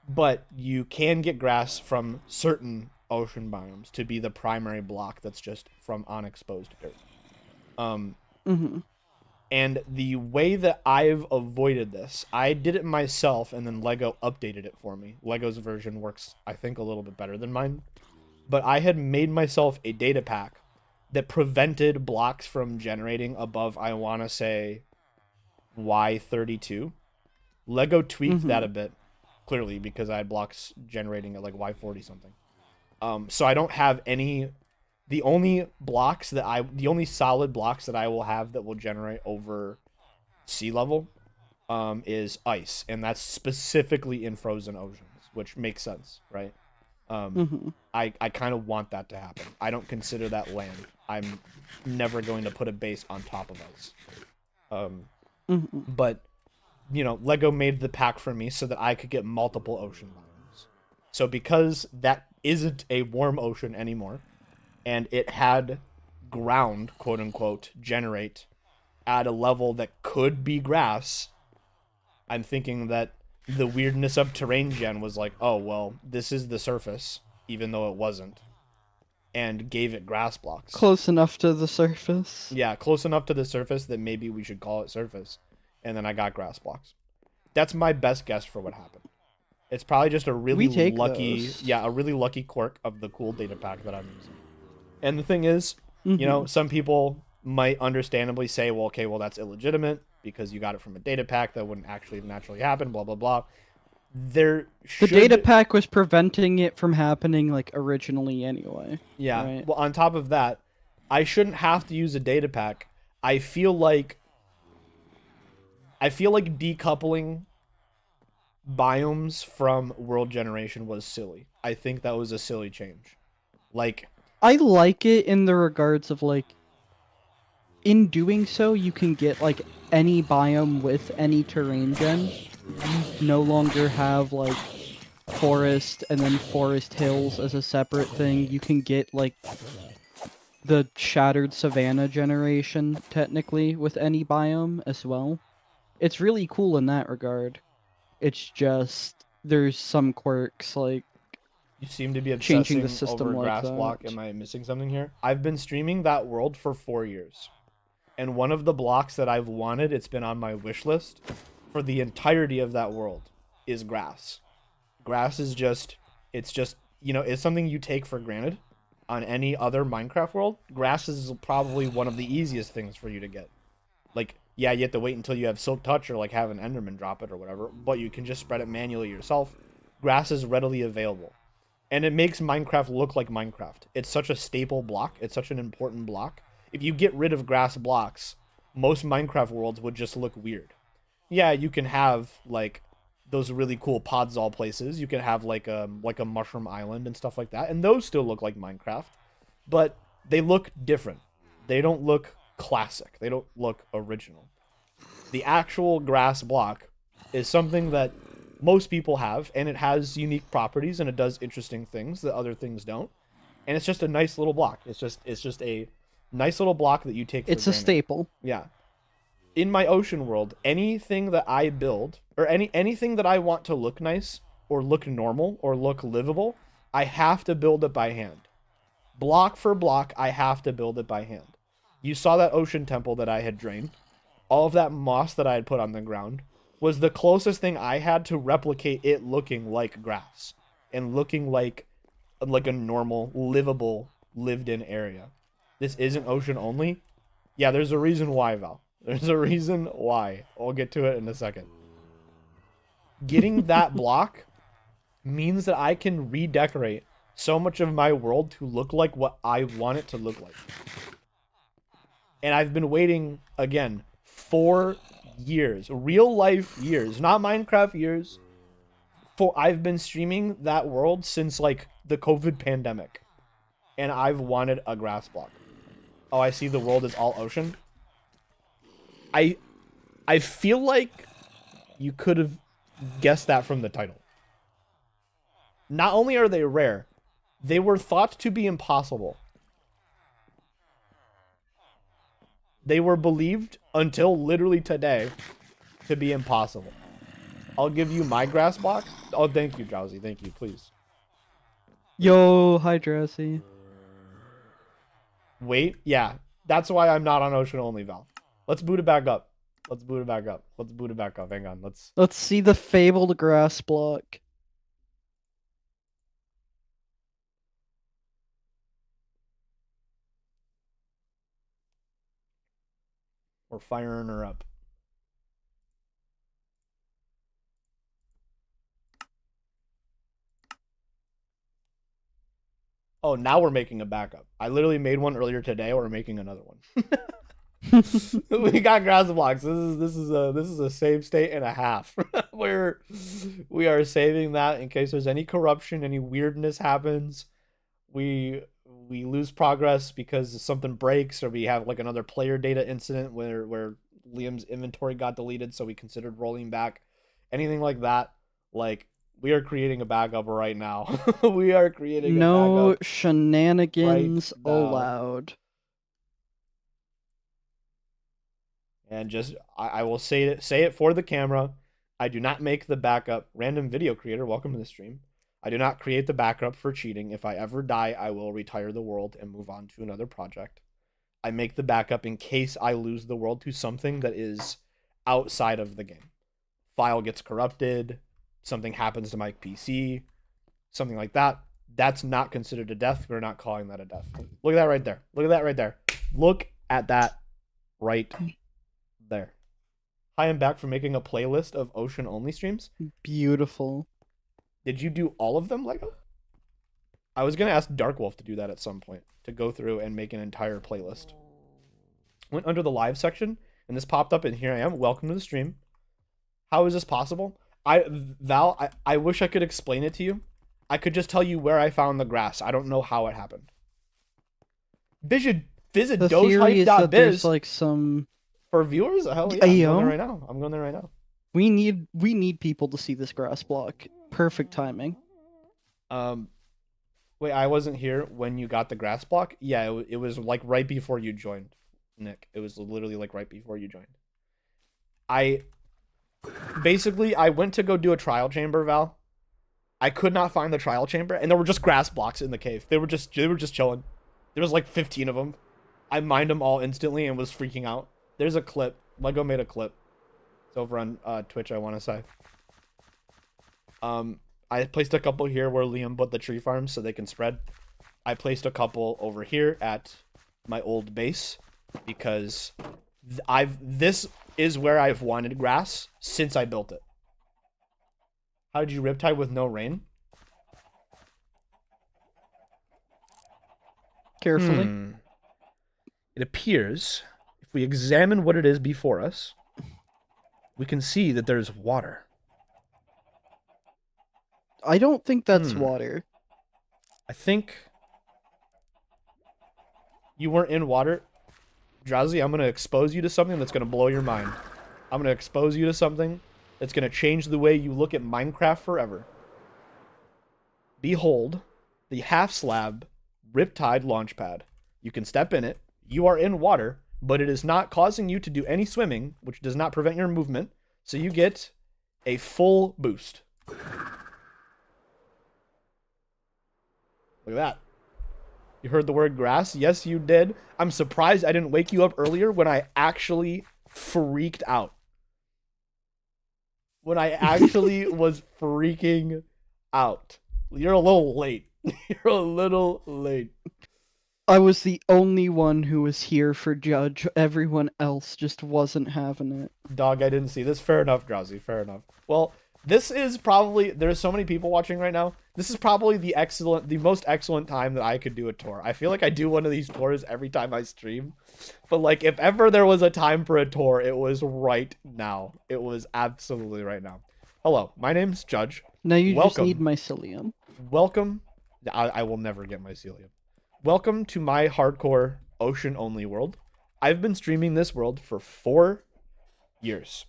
but you can get grass from certain ocean biomes to be the primary block that's just from unexposed dirt. Um, Mhm. and the way that I've avoided this, I did it myself, and then Lego updated it for me. Lego's version works, I think, a little bit better than mine. But I had made myself a data pack that prevented blocks from generating above, I want to say, Y32. Lego tweaked that a Mhm. bit, clearly, because I had blocks generating at like Y40 something. So I don't have any. The only solid blocks that I will have that will generate over sea level, is ice, and that's specifically in frozen oceans, which makes sense, right? Um, Mhm. I kind of want that to happen. I don't consider that land. I'm never going to put a base on top of ice. Um, Mhm. but Lego made the pack for me so that I could get multiple ocean biomes. So because that isn't a warm ocean anymore, and it had ground, quote unquote, generate at a level that could be grass, I'm thinking that the weirdness of terrain gen was like, oh well, this is the surface, even though it wasn't, and gave it grass blocks. Close enough to the surface. Yeah, close enough to the surface that maybe we should call it surface. And then I got grass blocks. That's my best guess for what happened. It's probably just We take those. a really lucky quirk of the cool data pack that I'm using. And the thing is, Mhm. some people might understandably say, well, okay, well, that's illegitimate because you got it from a data pack that wouldn't actually naturally happen, blah, blah, blah. There The data should, pack was preventing it from happening like originally anyway, yeah. right? Well, on top of that, I shouldn't have to use a data pack. I feel like decoupling biomes from world generation was silly. I think that was a silly change. Like, I like it in the regards of like in doing so you can get like any biome with any terrain gen. You no longer have like forest and then forest hills as a separate thing. You can get like the shattered savanna generation technically with any biome as well. It's really cool in that regard. It's just there's some quirks like you seem to be changing the obsessing system over like grass block. that. Am I missing something here? I've been streaming that world for 4 years. And one of the blocks that I've wanted, it's been on my wish list for the entirety of that world, is grass. Grass is just, it's just, it's something you take for granted. on any other Minecraft world, grass is probably one of the easiest things for you to get. Like, yeah, you have to wait until you have Silk Touch or like have an Enderman drop it or whatever, but you can just spread it manually yourself. Grass is readily available. And it makes Minecraft look like Minecraft. It's such a staple block. It's such an important block. If you get rid of grass blocks, most Minecraft worlds would just look weird. Yeah, you can have like those really cool podzol places. You can have like a mushroom island and stuff like that, and those still look like Minecraft, but they look different. They don't look classic. They don't look original. The actual grass block is something that most people have, and it has unique properties and it does interesting things that other things don't. And it's just a nice little block. It's just a nice little block that you take for It's a granted. staple. Yeah. In my ocean world, anything that I build or anything that I want to look nice or look normal or look livable, I have to build it by hand. Block for block, I have to build it by hand. You saw that ocean temple that I had drained. All of that moss that I had put on the ground was the closest thing I had to replicate it looking like grass and looking like a normal, livable, lived-in area. This isn't ocean only. Yeah, there's a reason why, Val. There's a reason why. I'll get to it in a second. Getting that block means that I can redecorate so much of my world to look like what I want it to look like. And I've been waiting, again, 4 years. Real life years. Not Minecraft years. I've been streaming that world since, like, the COVID pandemic. And I've wanted a grass block. Oh, I see the world is all ocean. I feel like you could have guessed that from the title. Not only are they rare, they were thought to be impossible. They were believed until literally today to be impossible. I'll give you my grass block. Oh, thank you, Drowsy. Thank you, please. Yo, hi, Dressy. Wait, yeah. That's why I'm not on Ocean Only, Val. Let's boot it back up. Let's boot it back up. Let's boot it back up. Hang on. Let's see the fabled grass block. We're firing her up. Oh, now we're making a backup. I literally made one earlier today. We're making another one. We got grass blocks. This is a save state and a half. We are saving that in case there's any corruption, any weirdness happens. We lose progress because something breaks, or we have like another player data incident where Liam's inventory got deleted, so we considered rolling back. Anything like that, like we are creating a backup right now. We are creating a No backup shenanigans right now. allowed. And just I will say it for the camera. I do not make the backup. Random video creator, welcome to the stream. I do not create the backup for cheating. If I ever die, I will retire the world and move on to another project. I make the backup in case I lose the world to something that is outside of the game. File gets corrupted, something happens to my PC, something like that. That's not considered a death. We're not calling that a death. Look at that right there. Look at that right there. Look at that right there. Hi, I'm back for making a playlist of ocean only streams. Beautiful. Did you do all of them, Lego? I was gonna ask Darkwolf to do that at some point, to go through and make an entire playlist. Went under the live section, and this popped up, and here I am. Welcome to the stream. How is this possible? Val, I wish I could explain it to you. I could just tell you where I found the grass. I don't know how it happened. Visit The theory is that there's like some... For viewers? Hell yeah, I'm going there right now. I'm going there right now. We need people to see this grass block. Perfect timing. Wait, I wasn't here when you got the grass block? Yeah, it was like right before you joined, Nick. It was literally like right before you joined. I went to go do a trial chamber, Val. I could not find the trial chamber, and there were just grass blocks in the cave. They were just chilling. There was like 15 of them. I mined them all instantly and was freaking out. There's a clip. Lego made a clip. It's over on Twitch, I want to say. I placed a couple here where Liam put the tree farms so they can spread. I placed a couple over here at my old base because this is where I've wanted grass since I built it. How did you riptide with no rain? Carefully. It appears, if we examine what it is before us, we can see that there's water. I don't think that's Hmm. water. I think you weren't in water. Drowsy, I'm going to expose you to something that's going to blow your mind. I'm going to expose you to something that's going to change the way you look at Minecraft forever. Behold, the half slab Riptide Launchpad. You can step in it. You are in water, but it is not causing you to do any swimming, which does not prevent your movement. So you get a full boost. Look at that. You heard the word grass? Yes, you did. I'm surprised I didn't wake you up earlier when I actually freaked out. When I actually was freaking out. You're a little late. You're a little late. I was the only one who was here for Judge. Everyone else just wasn't having it. Dog, I didn't see this. Fair enough, Drowsy. Fair enough. Well, this is probably, there's so many people watching right now. This is probably the most excellent time that I could do a tour. I feel like I do one of these tours every time I stream. But like, if ever there was a time for a tour, it was right now. It was absolutely right now. Hello, my name's Judge. Now you just Welcome. need mycelium. Welcome. I will never get mycelium. Welcome to my hardcore ocean-only world. I've been streaming this world for 4 years.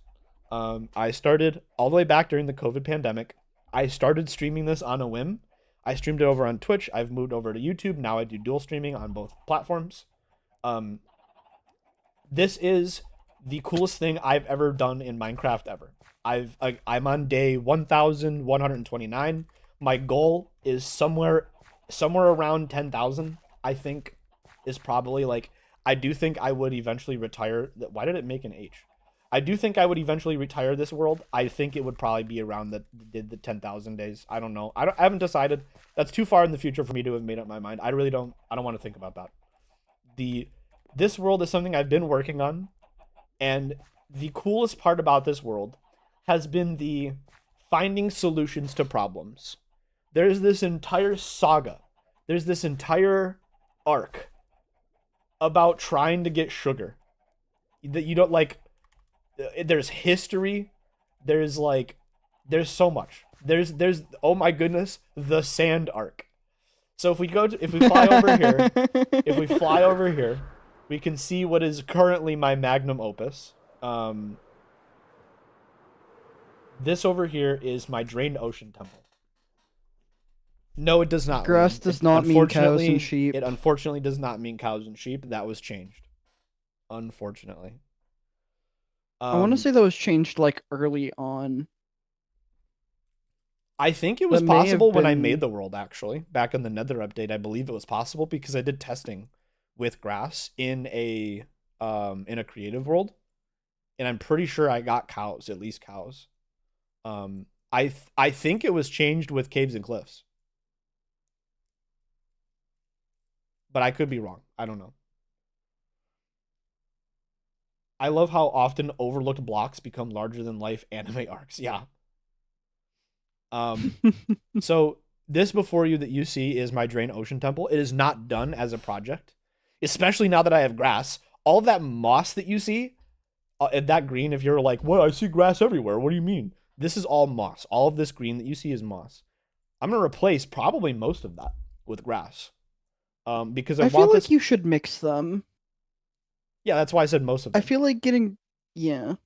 I started all the way back during the COVID pandemic. I started streaming this on a whim. I streamed it over on Twitch. I've moved over to YouTube. Now I do dual streaming on both platforms. This is the coolest thing I've ever done in Minecraft ever. I'm on day 1129. My goal is somewhere around 10,000. I think is probably like, I do think I would eventually retire. Why did it make an H? I do think I would eventually retire this world. I think it would probably be around the 10,000 days. I don't know. I haven't decided. That's too far in the future for me to have made up my mind. I don't want to think about that. This world is something I've been working on, and the coolest part about this world has been the finding solutions to problems. There's this entire saga. There's this entire arc about trying to get sugar. That you don't like. There's history. There's so much. There's oh my goodness, the sand arc. So if we fly over here, we can see what is currently my magnum opus. This over here is my drained ocean temple. No, it does not. Grass does not mean cows and sheep. It unfortunately does not mean cows and sheep. That was changed. Unfortunately. I want to say that was changed like early on. I think it was possible when I made the world, actually. Back in the Nether update, I believe it was possible because I did testing with grass in a creative world. And I'm pretty sure I got cows, at least cows. I think it was changed with caves and cliffs. But I could be wrong. I don't know. I love how often overlooked blocks become larger than life anime arcs. Yeah. So this before you that you see is my Drain Ocean Temple. It is not done as a project, especially now that I have grass. All of that moss that you see, that green, if you're like, well, I see grass everywhere. What do you mean? This is all moss. All of this green that you see is moss. I'm going to replace probably most of that with grass. Because I feel like you should mix them. Yeah, that's why I said most of them. I feel like yeah.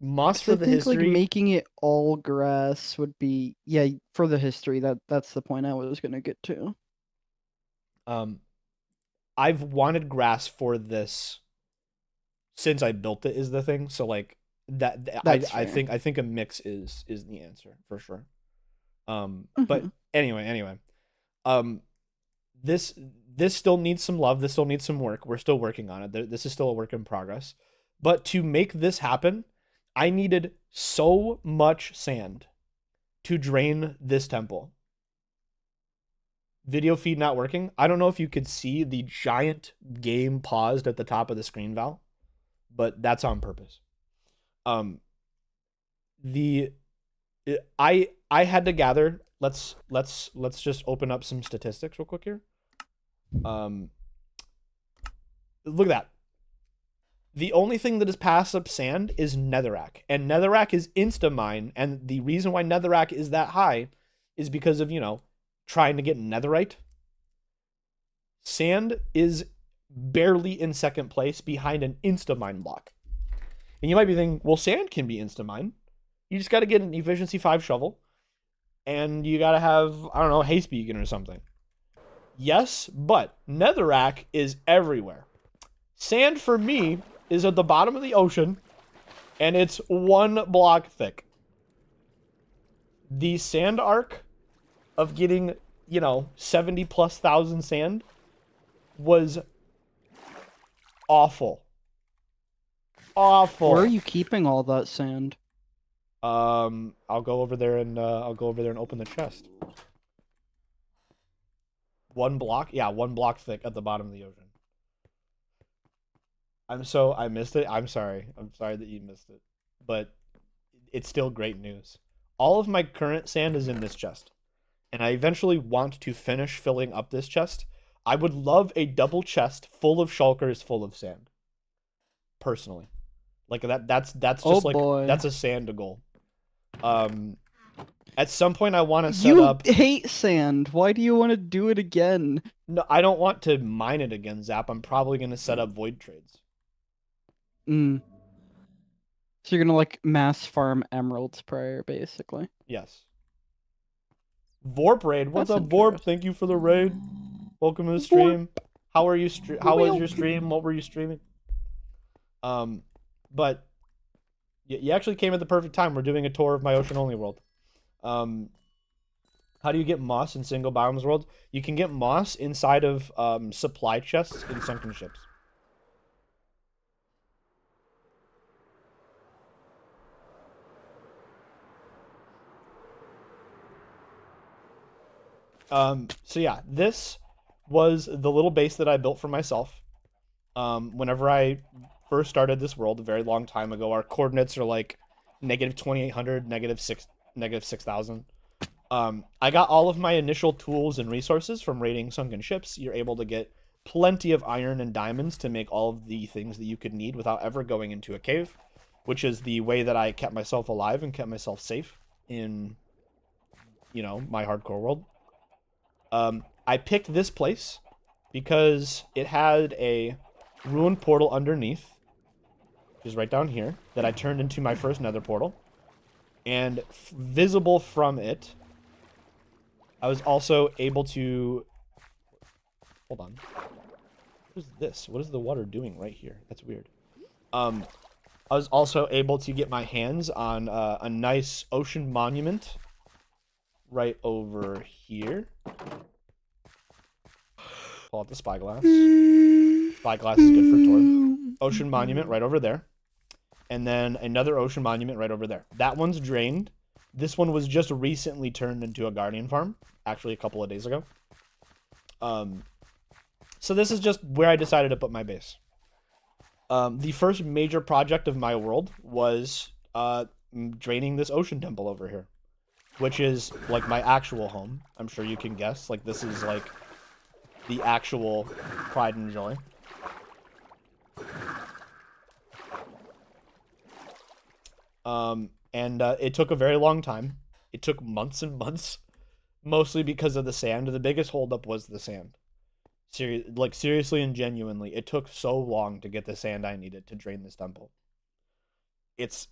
Moss for the history. Like making it all grass would be, yeah, for the history. That's the point I was gonna get to. I've wanted grass for this since I built it. Is the thing. So like I think a mix is the answer for sure. But anyway. This still needs some love. This still needs some work. We're still working on it. This is still a work in progress. But to make this happen, I needed so much sand to drain this temple. video feed not working. I don't know if you could see the giant game paused at the top of the screen, Val, but that's on purpose. Um, the I had to gather. Let's just open up some statistics real quick here. Um, Look at that. The only thing that has passed up sand is netherrack, and netherrack is insta mine. And the reason why netherrack is that high is because of trying to get netherite. Sand is barely in second place behind an insta mine block. And you might be thinking, well, sand can be insta mine. You just got to get an efficiency 5 shovel, and you got to have, I don't know, haste beacon or something. Yes, but netherrack is everywhere. Sand for me is at the bottom of the ocean, and it's 1 block thick. The sand arc of getting, 70 plus thousand sand was awful. Awful. Where are you keeping all that sand? I'll go over there and open the chest. 1 block, yeah, 1 block thick at the bottom of the ocean. I missed it. I'm sorry that you missed it, but it's still great news. All of my current sand is in this chest, and I eventually want to finish filling up this chest. I would love a double chest full of shulkers full of sand. Personally, like that's Oh just like boy. that's a sand goal. At some point I want to set You up. hate sand. Why do you want to do it again? No, I don't want to mine it again, Zap. I'm probably gonna set up void trades. Mm. So you're gonna like mass farm emeralds prior, basically. Yes. Vorp raid. What's That's up, Vorp? interesting. Thank you for the raid. Welcome to the stream. How are you? How was your stream? What were you streaming? But you actually came at the perfect time. We're doing a tour of my ocean only world. How do you get moss in single biomes world? You can get moss inside of supply chests in sunken ships. So yeah, this was the little base that I built for myself. Whenever I first started this world a very long time ago, our coordinates are like -2800, -6,000. I got all of my initial tools and resources from raiding sunken ships. You're able to get plenty of iron and diamonds to make all of the things that you could need without ever going into a cave, which is the way that I kept myself alive and kept myself safe in, my hardcore world. I picked this place because it had a ruined portal underneath, which is right down here, that I turned into my first nether portal. And visible from it, I was also able to... Hold on. What is this? What is the water doing right here? That's weird. I was also able to get my hands on a nice ocean monument right over here. Pull out the spyglass. Spyglass is good for tour. Ocean monument right over there. And then another ocean monument right over there. That one's drained. This one was just recently turned into a guardian farm, actually a couple of days ago. So this is just where I decided to put my base. The first major project of my world was draining this ocean temple over here, which is like my actual home. I'm sure you can guess. Like this is like the actual pride and joy. And it took a very long time. It took months and months, mostly because of the sand. The biggest holdup was the sand. Seriously and genuinely, it took so long to get the sand I needed to drain this temple. It's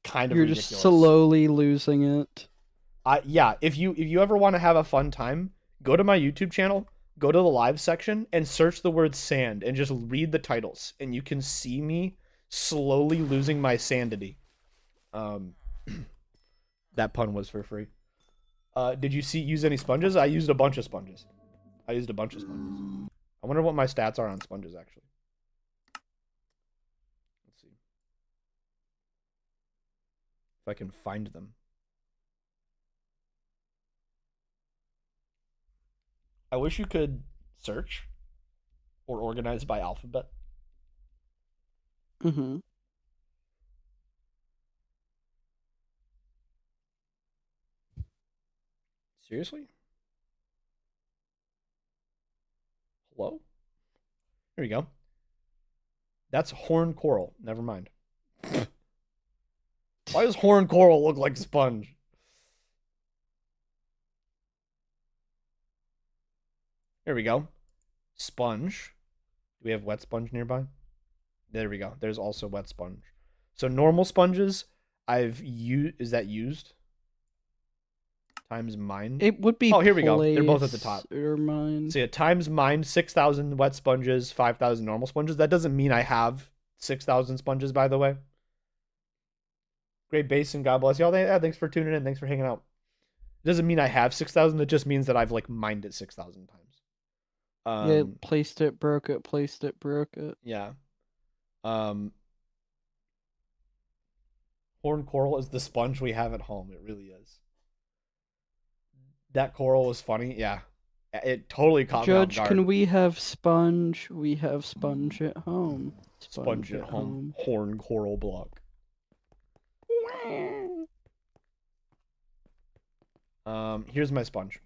kind of ridiculous. Just slowly losing it. Yeah, if you ever want to have a fun time, go to my YouTube channel, go to the live section, and search the word sand, and just read the titles, and you can see me slowly losing my sanity. That pun was for free. Did you use any sponges? I used a bunch of sponges. I wonder what my stats are on sponges, actually. Let's see. If I can find them. I wish you could search or organize by alphabet. Mm-hmm. Seriously? Hello? Here we go. That's horn coral. Never mind. Why does horn coral look like sponge? Here we go. Sponge. Do we have wet sponge nearby? There we go. There's also wet sponge. So normal sponges, I've used. Is that used? Times mined. It would be Oh, here we go. They're both at the place top. or mine. So yeah, times mined 6,000 wet sponges, 5,000 normal sponges. That doesn't mean I have 6,000 sponges, by the way. Great Basin, God bless y'all. Yeah, thanks for tuning in. Thanks for hanging out. It doesn't mean I have 6,000. It just means that I've like mined it 6,000 times. Yeah, placed it, broke it, placed it, broke it. Yeah. Horn coral is the sponge we have at home. It really is. That coral was funny. Yeah. It totally caught me off Judge, guard. can we have sponge? We have sponge at home. Sponge at home. Horn coral block. Here's my sponge.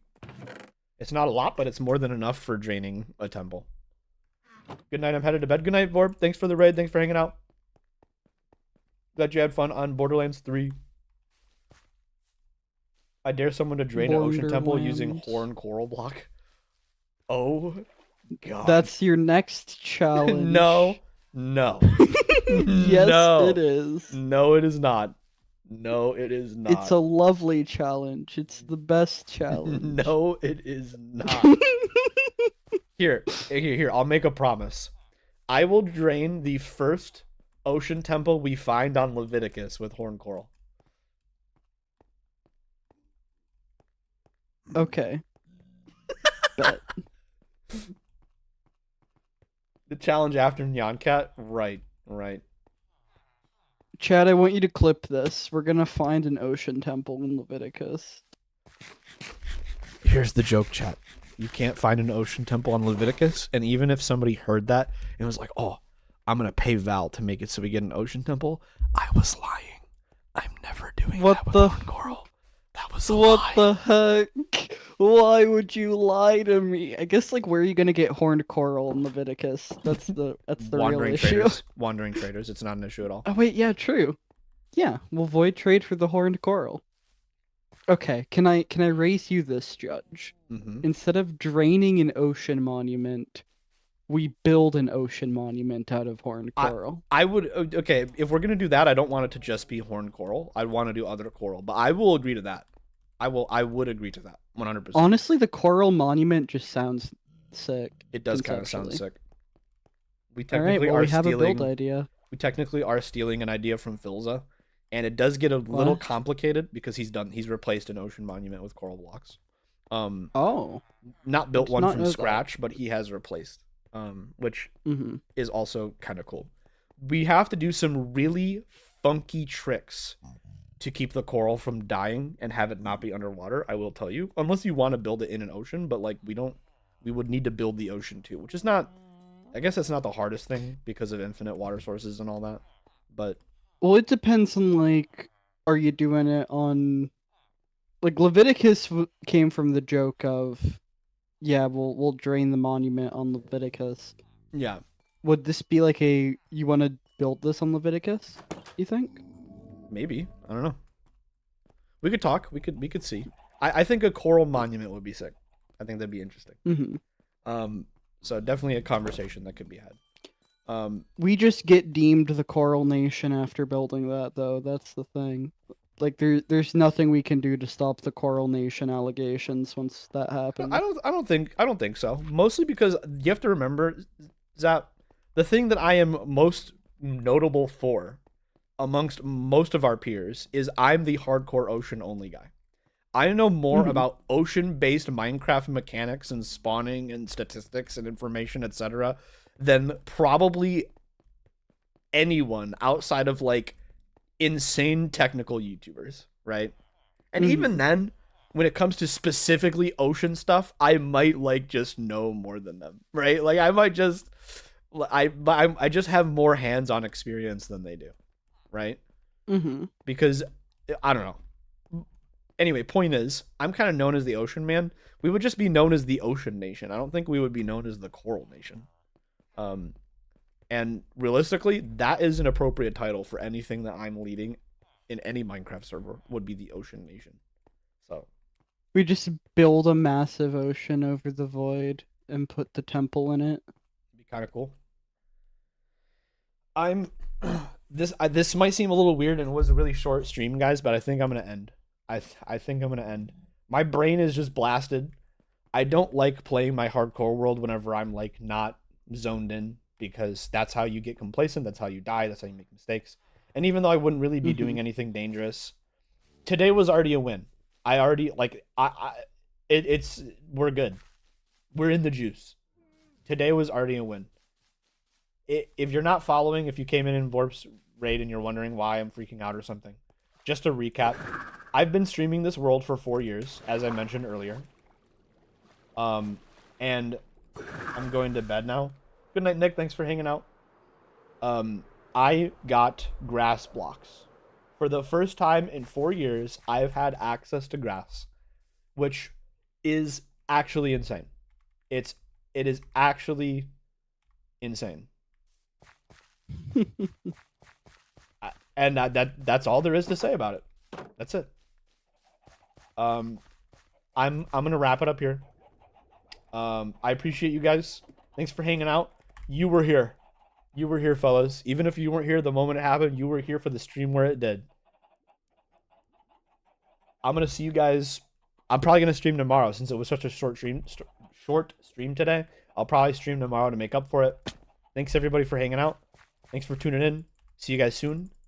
It's not a lot, but it's more than enough for draining a temple. Good night, I'm headed to bed. Good night, Vorb. Thanks for the raid. Thanks for hanging out. Glad you had fun on Borderlands 3. I dare someone to drain an ocean temple using horn coral block. Oh, God. That's your next challenge. No. No. Yes, no. it is. No, it is not. No, it is not. It's a lovely challenge. It's the best challenge. No, it is not. Here. I'll make a promise. I will drain the first ocean temple we find on Leviticus with horn coral. Okay. Bet. The challenge after Nyan Cat? Right. Chad, I want you to clip this. We're gonna find an ocean temple in Leviticus. Here's the joke, chat. You can't find an ocean temple on Leviticus, and even if somebody heard that and was like, oh, I'm gonna pay Val to make it so we get an ocean temple, I was lying. I'm never doing that with horn coral. That was a lie. What the heck? Why would you lie to me? I guess, like, where are you gonna get horned coral in Leviticus? That's the real issue. Wandering traders. It's not an issue at all. Oh wait, yeah, true. Yeah, we'll void trade for the horned coral. Okay, can I raise you this, Judge? Mm-hmm. Instead of draining an ocean monument, we build an ocean monument out of horned coral. I would, okay, if we're gonna do that, I don't want it to just be horned coral. I want to do other coral, but I will agree to that. I would agree to that 100%. Honestly, the coral monument just sounds sick. It does kind of sound sick. We technically we have a build idea. We technically are stealing an idea from Filza, and it does get a little complicated because he's replaced an ocean monument with coral blocks. Not built one from scratch, but he has replaced. Which is also kind of cool. We have to do some really funky tricks to keep the coral from dying and have it not be underwater, I will tell you. Unless you want to build it in an ocean, but like we would need to build the ocean too, which is not, I guess that's not the hardest thing because of infinite water sources and all that. But well, it depends on, like, are you doing it on, like, Leviticus came from the joke of, yeah, we'll drain the monument on Leviticus. Yeah. Would this be like you want to build this on Leviticus, you think? Maybe. I don't know. We could talk. We could see. I think a coral monument would be sick. I think that'd be interesting. So definitely a conversation that could be had. We just get deemed the Coral Nation after building that, though. That's the thing. Like, there's nothing we can do to stop the Coral Nation allegations once that happens. I don't think so. Mostly because you have to remember, Zap, the thing that I am most notable for amongst most of our peers is I'm the hardcore ocean only guy. I know more about ocean-based Minecraft mechanics and spawning and statistics and information, etc., than probably anyone outside of like insane technical YouTubers, right? And even then, when it comes to specifically ocean stuff, I might like just know more than them, right? Like I might just I just have more hands-on experience than they do, right? Mm-hmm. Because I don't know. Anyway, point is, I'm kind of known as the Ocean Man. We would just be known as the Ocean Nation. I don't think we would be known as the Coral Nation. Um, and realistically, that is an appropriate title for anything that I'm leading in any Minecraft server. Would be the Ocean Nation. So We just build a massive ocean over the void and put the temple in it. it'd be kind of cool. I'm this might seem a little weird and was a really short stream, guys, but I think I'm gonna end. I think I'm gonna end. My brain is just blasted. I don't like playing my hardcore world whenever I'm like not zoned in because that's how you get complacent. That's how you die. That's how you make mistakes. And even though I wouldn't really be doing anything dangerous, today was already a win. I already like it's we're good. We're in the juice. Today was already a win. If you're not following, if you came in Vorp's raid and you're wondering why I'm freaking out or something, just to recap, I've been streaming this world for 4 years, as I mentioned earlier. And I'm going to bed now. Good night, Nick. Thanks for hanging out. I got grass blocks. For the first time in 4 years, I've had access to grass, which is actually insane. It is actually insane. And that's all there is to say about it. That's it. I'm gonna wrap it up here. I appreciate you guys. Thanks for hanging out. You were here. You were here, fellas. Even if you weren't here the moment it happened, you were here for the stream where it did. I'm gonna see you guys. I'm probably gonna stream tomorrow since it was such a short stream today. I'll probably stream tomorrow to make up for it. Thanks everybody for hanging out. Thanks for tuning in. See you guys soon.